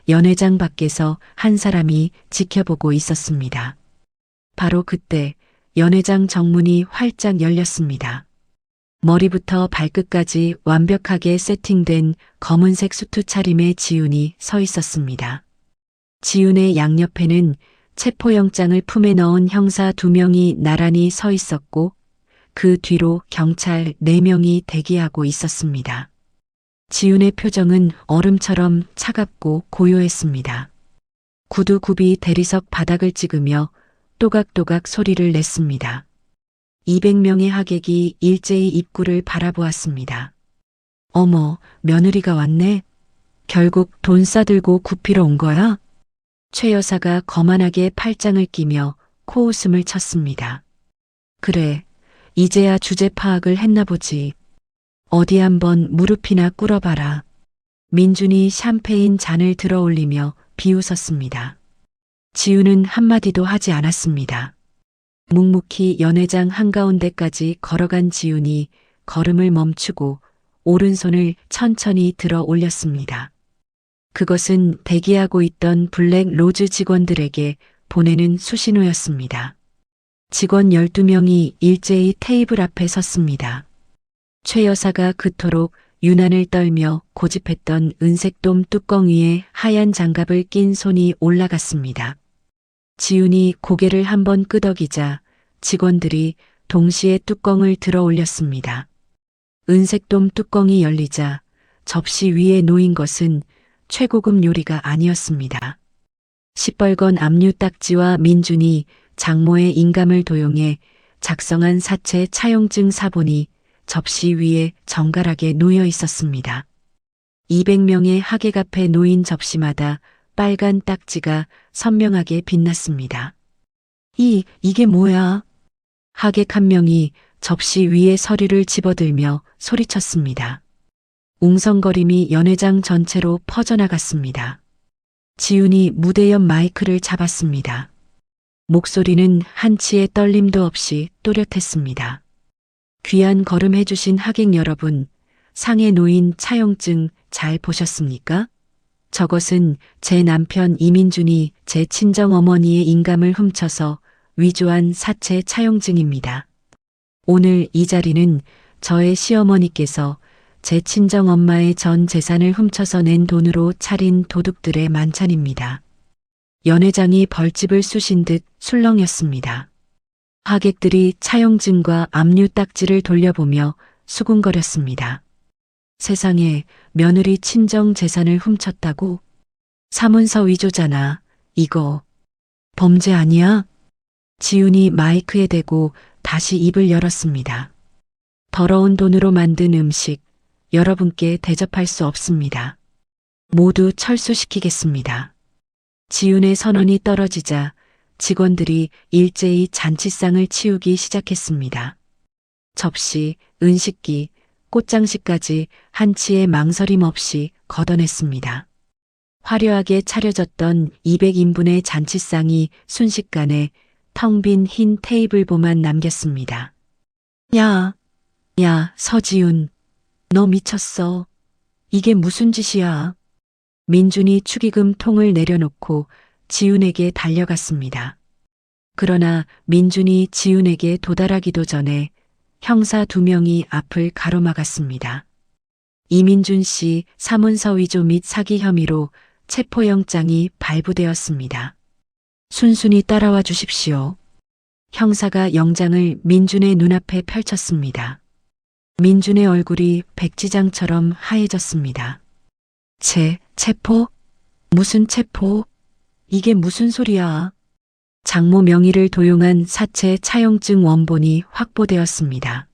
연회장 밖에서 한 사람이 지켜보고 있었습니다. 바로 그때 연회장 정문이 활짝 열렸습니다. 머리부터 발끝까지 완벽하게 세팅된 검은색 수트 차림의 지훈이 서 있었습니다. 지훈의 양옆에는 체포영장을 품에 넣은 형사 2명이 나란히 서 있었고 그 뒤로 경찰 4명이 대기하고 있었습니다. 지훈의 표정은 얼음처럼 차갑고 고요했습니다. 구두굽이 대리석 바닥을 찍으며 또각또각 소리를 냈습니다. 200명의 하객이 일제히 입구를 바라보았습니다. 어머, 며느리가 왔네. 결국 돈 싸들고 굽히러 온 거야? 최 여사가 거만하게 팔짱을 끼며 코웃음을 쳤습니다. 그래, 이제야 주제 파악을 했나 보지. 어디 한번 무릎이나 꿇어봐라. 민준이 샴페인 잔을 들어 올리며 비웃었습니다. 지우는 한마디도 하지 않았습니다. 묵묵히 연회장 한가운데까지 걸어간 지훈이 걸음을 멈추고 오른손을 천천히 들어 올렸습니다. 그것은 대기하고 있던 블랙 로즈 직원들에게 보내는 수신호였습니다. 직원 12명이 일제히 테이블 앞에 섰습니다. 최 여사가 그토록 유난을 떨며 고집했던 은색돔 뚜껑 위에 하얀 장갑을 낀 손이 올라갔습니다. 지훈이 고개를 한번 끄덕이자 직원들이 동시에 뚜껑을 들어 올렸습니다. 은색돔 뚜껑이 열리자 접시 위에 놓인 것은 최고급 요리가 아니었습니다. 시뻘건 압류 딱지와 민준이 장모의 인감을 도용해 작성한 사체 차용증 사본이 접시 위에 정갈하게 놓여 있었습니다. 200명의 하객 앞에 놓인 접시마다 빨간 딱지가 선명하게 빛났습니다. 이게 뭐야? 하객 한 명이 접시 위에 서류를 집어들며 소리쳤습니다. 웅성거림이 연회장 전체로 퍼져나갔습니다. 지훈이 무대 옆 마이크를 잡았습니다. 목소리는 한치의 떨림도 없이 또렷했습니다. 귀한 걸음해주신 하객 여러분, 상에 놓인 차용증 잘 보셨습니까? 저것은 제 남편 이민준이 제 친정 어머니의 인감을 훔쳐서 위조한 사체 차용증입니다. 오늘 이 자리는 저의 시어머니께서 제 친정 엄마의 전 재산을 훔쳐서 낸 돈으로 차린 도둑들의 만찬입니다. 연회장이 벌집을 쑤신 듯 술렁였습니다. 하객들이 차용증과 압류 딱지를 돌려보며 수군거렸습니다. 세상에, 며느리 친정 재산을 훔쳤다고? 사문서 위조잖아. 이거 범죄 아니야? 지훈이 마이크에 대고 다시 입을 열었습니다. 더러운 돈으로 만든 음식 여러분께 대접할 수 없습니다. 모두 철수시키겠습니다. 지훈의 선언이 떨어지자 직원들이 일제히 잔치상을 치우기 시작했습니다. 접시, 은식기, 꽃장식까지 한치의 망설임 없이 걷어냈습니다. 화려하게 차려졌던 200인분의 잔치상이 순식간에 텅 빈 흰 테이블보만 남겼습니다. 야, 서지훈, 너 미쳤어. 이게 무슨 짓이야? 민준이 축의금 통을 내려놓고 지훈에게 달려갔습니다. 그러나 민준이 지훈에게 도달하기도 전에 형사 2명이 앞을 가로막았습니다. 이민준 씨 사문서 위조 및 사기 혐의로 체포영장이 발부되었습니다. 순순히 따라와 주십시오. 형사가 영장을 민준의 눈앞에 펼쳤습니다. 민준의 얼굴이 백지장처럼 하얘졌습니다. 체포? 무슨 체포? 이게 무슨 소리야? 장모 명의를 도용한 사체 차용증 원본이 확보되었습니다.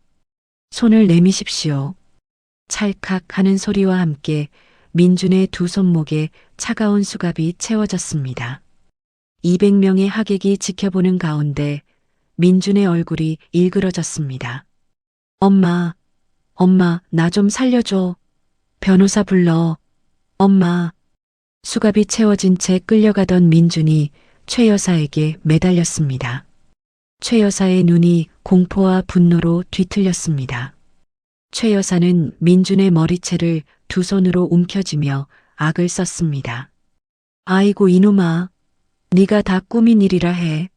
손을 내미십시오. 찰칵 하는 소리와 함께 민준의 두 손목에 차가운 수갑이 채워졌습니다. 200명의 하객이 지켜보는 가운데 민준의 얼굴이 일그러졌습니다. 엄마, 나 좀 살려줘. 변호사 불러. 엄마. 수갑이 채워진 채 끌려가던 민준이 최 여사에게 매달렸습니다. 최 여사의 눈이 공포와 분노로 뒤틀렸습니다. 최 여사는 민준의 머리채를 두 손으로 움켜쥐며 악을 썼습니다. 아이고 이놈아, 네가 다 꾸민 일이라 해.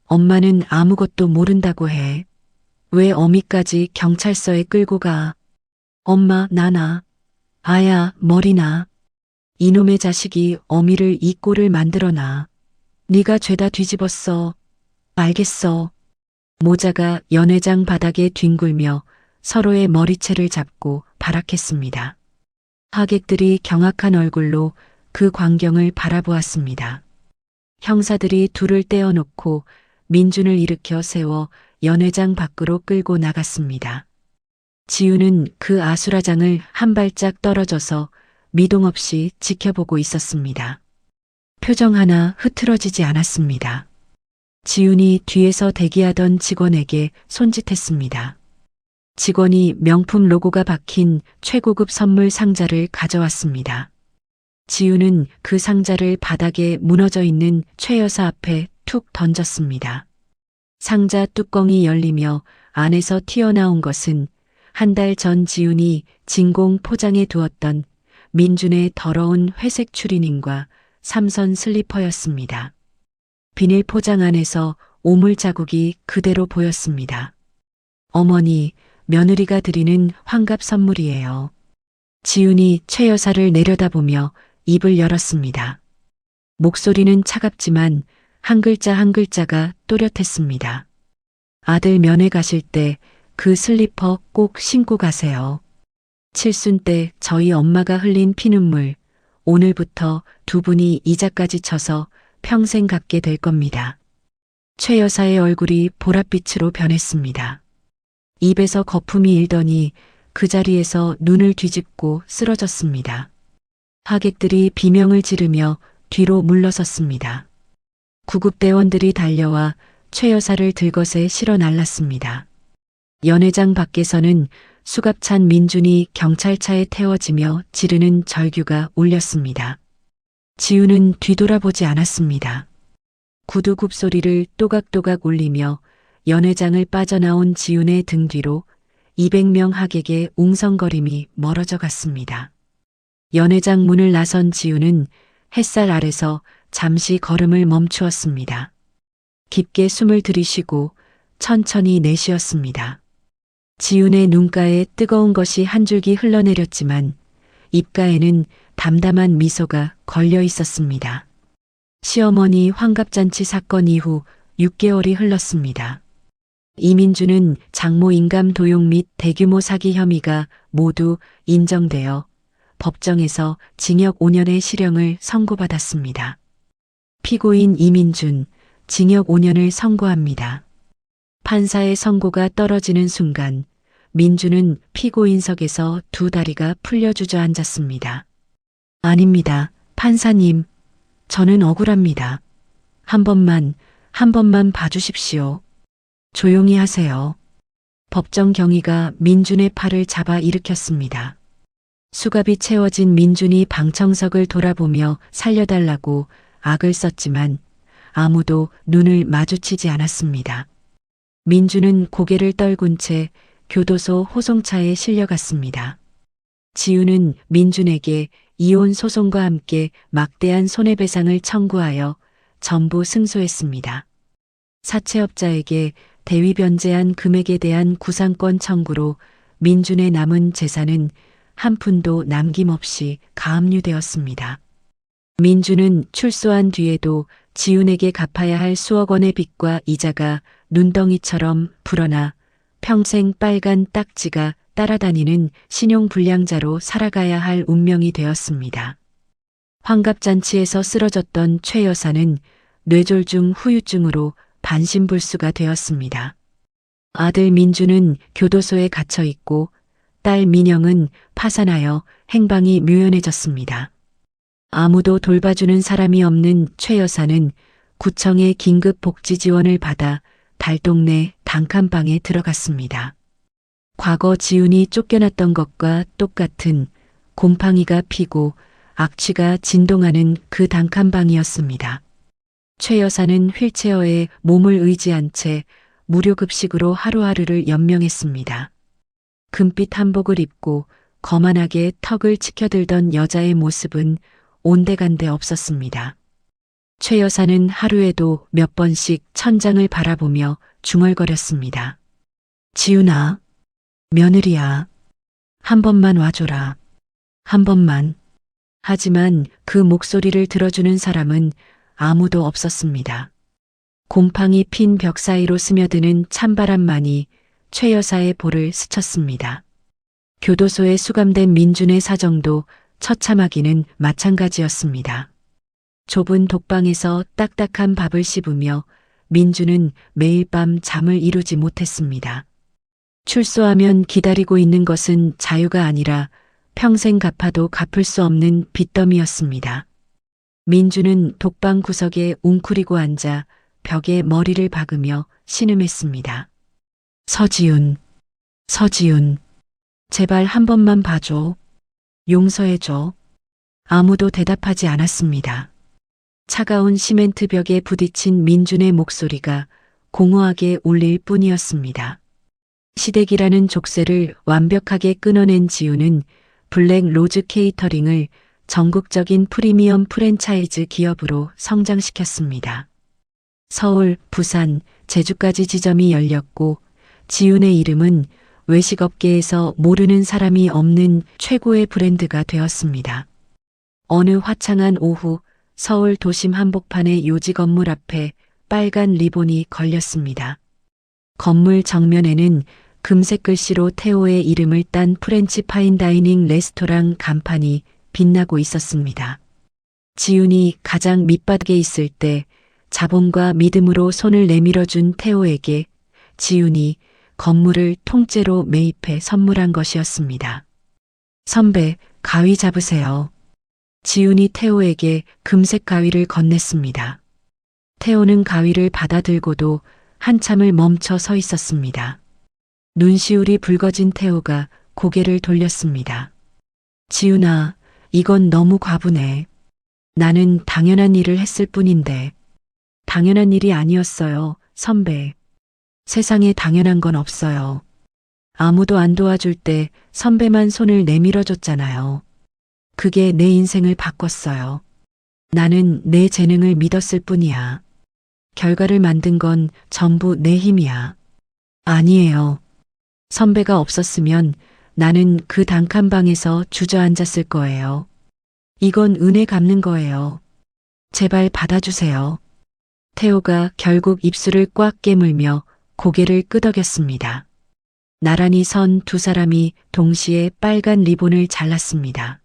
엄마는 아무것도 모른다고 해. 왜 어미까지 경찰서에 끌고 가? 엄마, 나나. 아야, 머리나. 이놈의 자식이 어미를 이 꼴을 만들어놔. 네가 죄다 뒤집었어. 알겠어. 모자가 연회장 바닥에 뒹굴며 서로의 머리채를 잡고 발악했습니다. 하객들이 경악한 얼굴로 그 광경을 바라보았습니다. 형사들이 둘을 떼어놓고 민준을 일으켜 세워 연회장 밖으로 끌고 나갔습니다. 지훈은 그 아수라장을 한 발짝 떨어져서 미동 없이 지켜보고 있었습니다. 표정 하나 흐트러지지 않았습니다. 지훈이 뒤에서 대기하던 직원에게 손짓했습니다. 직원이 명품 로고가 박힌 최고급 선물 상자를 가져왔습니다. 지훈은 그 상자를 바닥에 무너져 있는 최 여사 앞에 툭 던졌습니다. 상자 뚜껑이 열리며 안에서 튀어나온 것은 한 달 전 지훈이 진공 포장해 두었던 민준의 더러운 회색 추리닝과 삼선 슬리퍼였습니다. 비닐 포장 안에서 오물 자국이 그대로 보였습니다. 어머니, 며느리가 드리는 환갑 선물이에요. 지훈이 최 여사를 내려다보며 입을 열었습니다. 목소리는 차갑지만 한 글자 한 글자가 또렷했습니다. 아들 면회 가실 때 그 슬리퍼 꼭 신고 가세요. 칠순 때 저희 엄마가 흘린 피눈물, 오늘부터 두 분이 이자까지 쳐서 평생 갚게 될 겁니다. 최 여사의 얼굴이 보랏빛으로 변했습니다. 입에서 거품이 일더니 그 자리에서 눈을 뒤집고 쓰러졌습니다. 하객들이 비명을 지르며 뒤로 물러섰습니다. 구급대원들이 달려와 최 여사를 들것에 실어 날랐습니다. 연회장 밖에서는 수갑찬 민준이 경찰차에 태워지며 지르는 절규가 울렸습니다. 지훈은 뒤돌아보지 않았습니다. 구두 굽소리를 또각또각 울리며 연회장을 빠져나온 지훈의 등 뒤로 200명 하객의 웅성거림이 멀어져 갔습니다. 연회장 문을 나선 지훈은 햇살 아래서 잠시 걸음을 멈추었습니다. 깊게 숨을 들이쉬고 천천히 내쉬었습니다. 지훈의 눈가에 뜨거운 것이 한 줄기 흘러내렸지만 입가에는 담담한 미소가 걸려 있었습니다. 시어머니 환갑잔치 사건 이후 6개월이 흘렀습니다. 이민주는 장모 인감 도용 및 대규모 사기 혐의가 모두 인정되어 법정에서 징역 5년의 실형을 선고받았습니다. 피고인 이민준, 징역 5년을 선고합니다. 판사의 선고가 떨어지는 순간 민주는 피고인석에서 두 다리가 풀려 주저앉았습니다. 아닙니다, 판사님. 저는 억울합니다. 한 번만 봐주십시오. 조용히 하세요. 법정 경위가 민준의 팔을 잡아 일으켰습니다. 수갑이 채워진 민준이 방청석을 돌아보며 살려달라고 악을 썼지만 아무도 눈을 마주치지 않았습니다. 민준은 고개를 떨군 채 교도소 호송차에 실려갔습니다. 지훈은 민준에게 이혼 소송과 함께 막대한 손해배상을 청구하여 전부 승소했습니다. 사채업자에게 대위 변제한 금액에 대한 구상권 청구로 민준의 남은 재산은 한 푼도 남김없이 가압류되었습니다. 민준은 출소한 뒤에도 지훈에게 갚아야 할 수억 원의 빚과 이자가 눈덩이처럼 불어나 평생 빨간 딱지가 따라다니는 신용불량자로 살아가야 할 운명이 되었습니다. 환갑잔치에서 쓰러졌던 최 여사는 뇌졸중 후유증으로 반신불수가 되었습니다. 아들 민주는 교도소에 갇혀 있고 딸 민영은 파산하여 행방이 묘연해졌습니다. 아무도 돌봐주는 사람이 없는 최 여사는 구청의 긴급 복지 지원을 받아 달동네 단칸방에 들어갔습니다. 과거 지훈이 쫓겨났던 것과 똑같은 곰팡이가 피고 악취가 진동하는 그 단칸방이었습니다. 최 여사는 휠체어에 몸을 의지한 채 무료급식으로 하루하루를 연명했습니다. 금빛 한복을 입고 거만하게 턱을 치켜들던 여자의 모습은 온데간데 없었습니다. 최 여사는 하루에도 몇 번씩 천장을 바라보며 중얼거렸습니다. 지훈아, 며느리야, 한 번만 와줘라. 한 번만. 하지만 그 목소리를 들어주는 사람은 아무도 없었습니다. 곰팡이 핀 벽 사이로 스며드는 찬바람만이 최 여사의 볼을 스쳤습니다. 교도소에 수감된 민준의 사정도 처참하기는 마찬가지였습니다. 좁은 독방에서 딱딱한 밥을 씹으며 민준은 매일 밤 잠을 이루지 못했습니다. 출소하면 기다리고 있는 것은 자유가 아니라 평생 갚아도 갚을 수 없는 빚더미였습니다. 민준은 독방 구석에 웅크리고 앉아 벽에 머리를 박으며 신음했습니다. 서지훈, 서지훈, 제발 한 번만 봐줘. 용서해줘. 아무도 대답하지 않았습니다. 차가운 시멘트 벽에 부딪힌 민준의 목소리가 공허하게 울릴 뿐이었습니다. 시댁이라는 족쇄를 완벽하게 끊어낸 지훈은 블랙 로즈 케이터링을 전국적인 프리미엄 프랜차이즈 기업으로 성장시켰습니다. 서울, 부산, 제주까지 지점이 열렸고 지훈의 이름은 외식업계에서 모르는 사람이 없는 최고의 브랜드가 되었습니다. 어느 화창한 오후 서울 도심 한복판의 요지 건물 앞에 빨간 리본이 걸렸습니다. 건물 정면에는 금색 글씨로 태호의 이름을 딴 프렌치 파인다이닝 레스토랑 간판이 빛나고 있었습니다. 지훈이 가장 밑바닥에 있을 때 자본과 믿음으로 손을 내밀어준 태호에게 지훈이 건물을 통째로 매입해 선물한 것이었습니다. 선배, 가위 잡으세요. 지훈이 태호에게 금색 가위를 건넸습니다. 태호는 가위를 받아들고도 한참을 멈춰 서 있었습니다. 눈시울이 붉어진 태호가 고개를 돌렸습니다. 지훈아, 이건 너무 과분해. 나는 당연한 일을 했을 뿐인데. 당연한 일이 아니었어요, 선배. 세상에 당연한 건 없어요. 아무도 안 도와줄 때 선배만 손을 내밀어줬잖아요. 그게 내 인생을 바꿨어요. 나는 내 재능을 믿었을 뿐이야. 결과를 만든 건 전부 내 힘이야. 아니에요. 선배가 없었으면 나는 그 단칸방에서 주저앉았을 거예요. 이건 은혜 갚는 거예요. 제발 받아주세요. 태호가 결국 입술을 꽉 깨물며 고개를 끄덕였습니다. 나란히 선 두 사람이 동시에 빨간 리본을 잘랐습니다.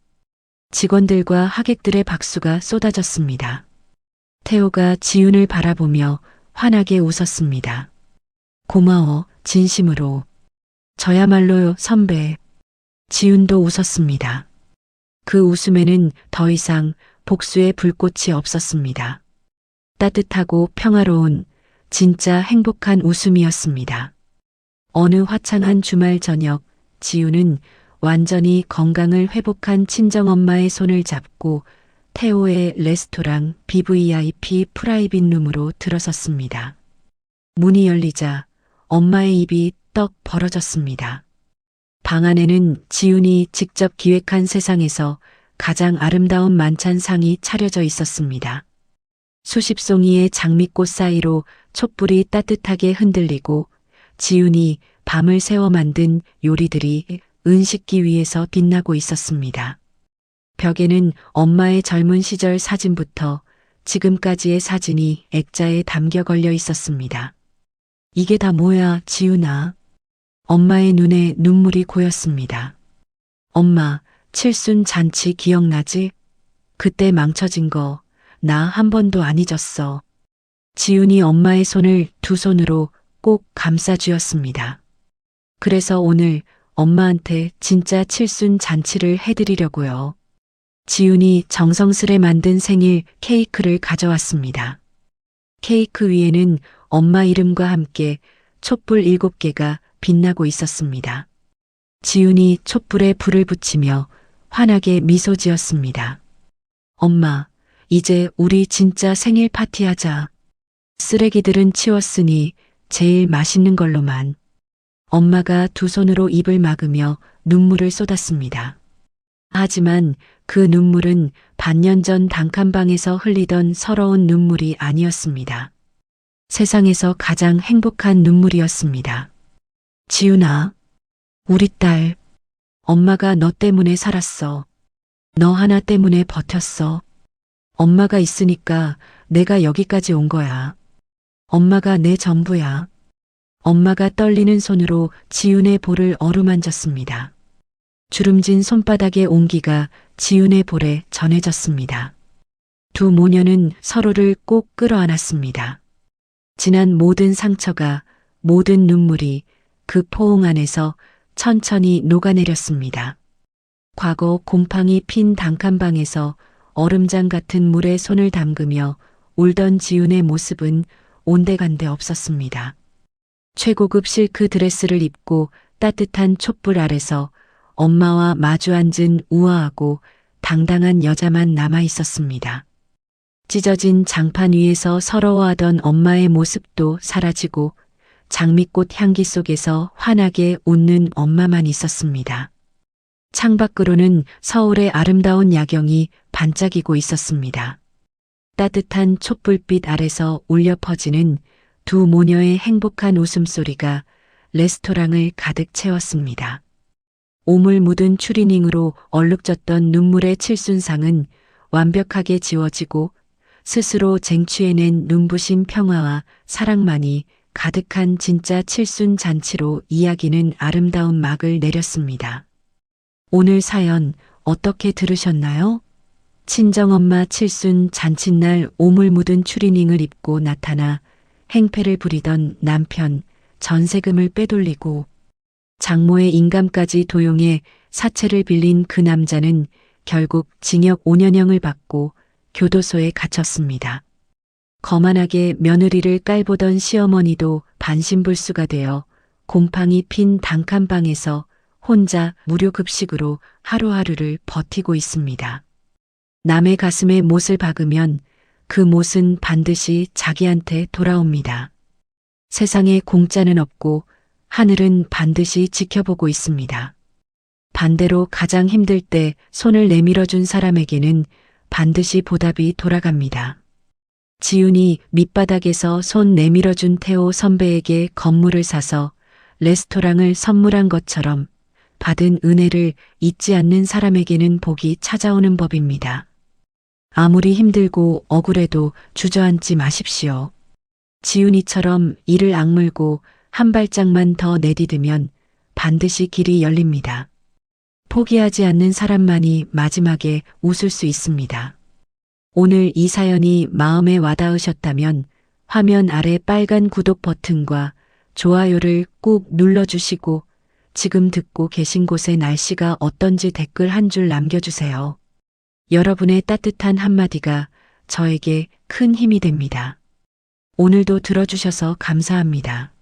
직원들과 하객들의 박수가 쏟아졌습니다. 태호가 지훈을 바라보며 환하게 웃었습니다. 고마워, 진심으로. 저야말로요, 선배. 지훈도 웃었습니다. 그 웃음에는 더 이상 복수의 불꽃이 없었습니다. 따뜻하고 평화로운 진짜 행복한 웃음이었습니다. 어느 화창한 주말 저녁, 지훈은 완전히 건강을 회복한 친정엄마의 손을 잡고 태호의 레스토랑 BVIP 프라이빗 룸으로 들어섰습니다. 문이 열리자 엄마의 입이 떡 벌어졌습니다. 방 안에는 지훈이 직접 기획한 세상에서 가장 아름다운 만찬상이 차려져 있었습니다. 수십 송이의 장미꽃 사이로 촛불이 따뜻하게 흔들리고 지훈이 밤을 새워 만든 요리들이 은식기 위에서 빛나고 있었습니다. 벽에는 엄마의 젊은 시절 사진부터 지금까지의 사진이 액자에 담겨 걸려 있었습니다. 이게 다 뭐야, 지훈아? 엄마의 눈에 눈물이 고였습니다. 엄마, 칠순 잔치 기억나지? 그때 망쳐진 거 나 한 번도 안 잊었어. 지훈이 엄마의 손을 두 손으로 꼭 감싸 쥐었습니다. 그래서 오늘 엄마한테 진짜 칠순 잔치를 해드리려고요. 지훈이 정성스레 만든 생일 케이크를 가져왔습니다. 케이크 위에는 엄마 이름과 함께 촛불 7개가 빛나고 있었습니다. 지훈이 촛불에 불을 붙이며 환하게 미소 지었습니다. 엄마, 이제 우리 진짜 생일 파티하자. 쓰레기들은 치웠으니 제일 맛있는 걸로만. 엄마가 두 손으로 입을 막으며 눈물을 쏟았습니다. 하지만 그 눈물은 반년 전 단칸방에서 흘리던 서러운 눈물이 아니었습니다. 세상에서 가장 행복한 눈물이었습니다. 지훈아, 우리 딸, 엄마가 너 때문에 살았어. 너 하나 때문에 버텼어. 엄마가 있으니까 내가 여기까지 온 거야. 엄마가 내 전부야. 엄마가 떨리는 손으로 지훈의 볼을 어루만졌습니다. 주름진 손바닥의 온기가 지훈의 볼에 전해졌습니다. 두 모녀는 서로를 꼭 끌어안았습니다. 지난 모든 상처가, 모든 눈물이 그 포옹 안에서 천천히 녹아내렸습니다. 과거 곰팡이 핀 단칸방에서 얼음장 같은 물에 손을 담그며 울던 지훈의 모습은 온데간데 없었습니다. 최고급 실크 드레스를 입고 따뜻한 촛불 아래서 엄마와 마주 앉은 우아하고 당당한 여자만 남아 있었습니다. 찢어진 장판 위에서 서러워하던 엄마의 모습도 사라지고 장미꽃 향기 속에서 환하게 웃는 엄마만 있었습니다. 창밖으로는 서울의 아름다운 야경이 반짝이고 있었습니다. 따뜻한 촛불빛 아래서 울려 퍼지는 두 모녀의 행복한 웃음소리가 레스토랑을 가득 채웠습니다. 오물 묻은 추리닝으로 얼룩졌던 눈물의 칠순상은 완벽하게 지워지고 스스로 쟁취해낸 눈부신 평화와 사랑만이 가득한 진짜 칠순 잔치로 이야기는 아름다운 막을 내렸습니다. 오늘 사연 어떻게 들으셨나요? 친정엄마 칠순 잔칫날 오물 묻은 추리닝을 입고 나타나 행패를 부리던 남편, 전세금을 빼돌리고 장모의 인감까지 도용해 사채를 빌린 그 남자는 결국 징역 5년형을 받고 교도소에 갇혔습니다. 거만하게 며느리를 깔보던 시어머니도 반신불수가 되어 곰팡이 핀 단칸방에서 혼자 무료급식으로 하루하루를 버티고 있습니다. 남의 가슴에 못을 박으면 그 못은 반드시 자기한테 돌아옵니다. 세상에 공짜는 없고 하늘은 반드시 지켜보고 있습니다. 반대로 가장 힘들 때 손을 내밀어준 사람에게는 반드시 보답이 돌아갑니다. 지훈이 밑바닥에서 손 내밀어준 태호 선배에게 건물을 사서 레스토랑을 선물한 것처럼 받은 은혜를 잊지 않는 사람에게는 복이 찾아오는 법입니다. 아무리 힘들고 억울해도 주저앉지 마십시오. 지훈이처럼 이를 악물고 한 발짝만 더 내디디면 반드시 길이 열립니다. 포기하지 않는 사람만이 마지막에 웃을 수 있습니다. 오늘 이 사연이 마음에 와닿으셨다면 화면 아래 빨간 구독 버튼과 좋아요를 꾹 눌러주시고 지금 듣고 계신 곳의 날씨가 어떤지 댓글 한 줄 남겨주세요. 여러분의 따뜻한 한마디가 저에게 큰 힘이 됩니다. 오늘도 들어주셔서 감사합니다.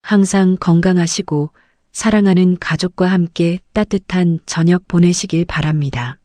항상 건강하시고 사랑하는 가족과 함께 따뜻한 저녁 보내시길 바랍니다.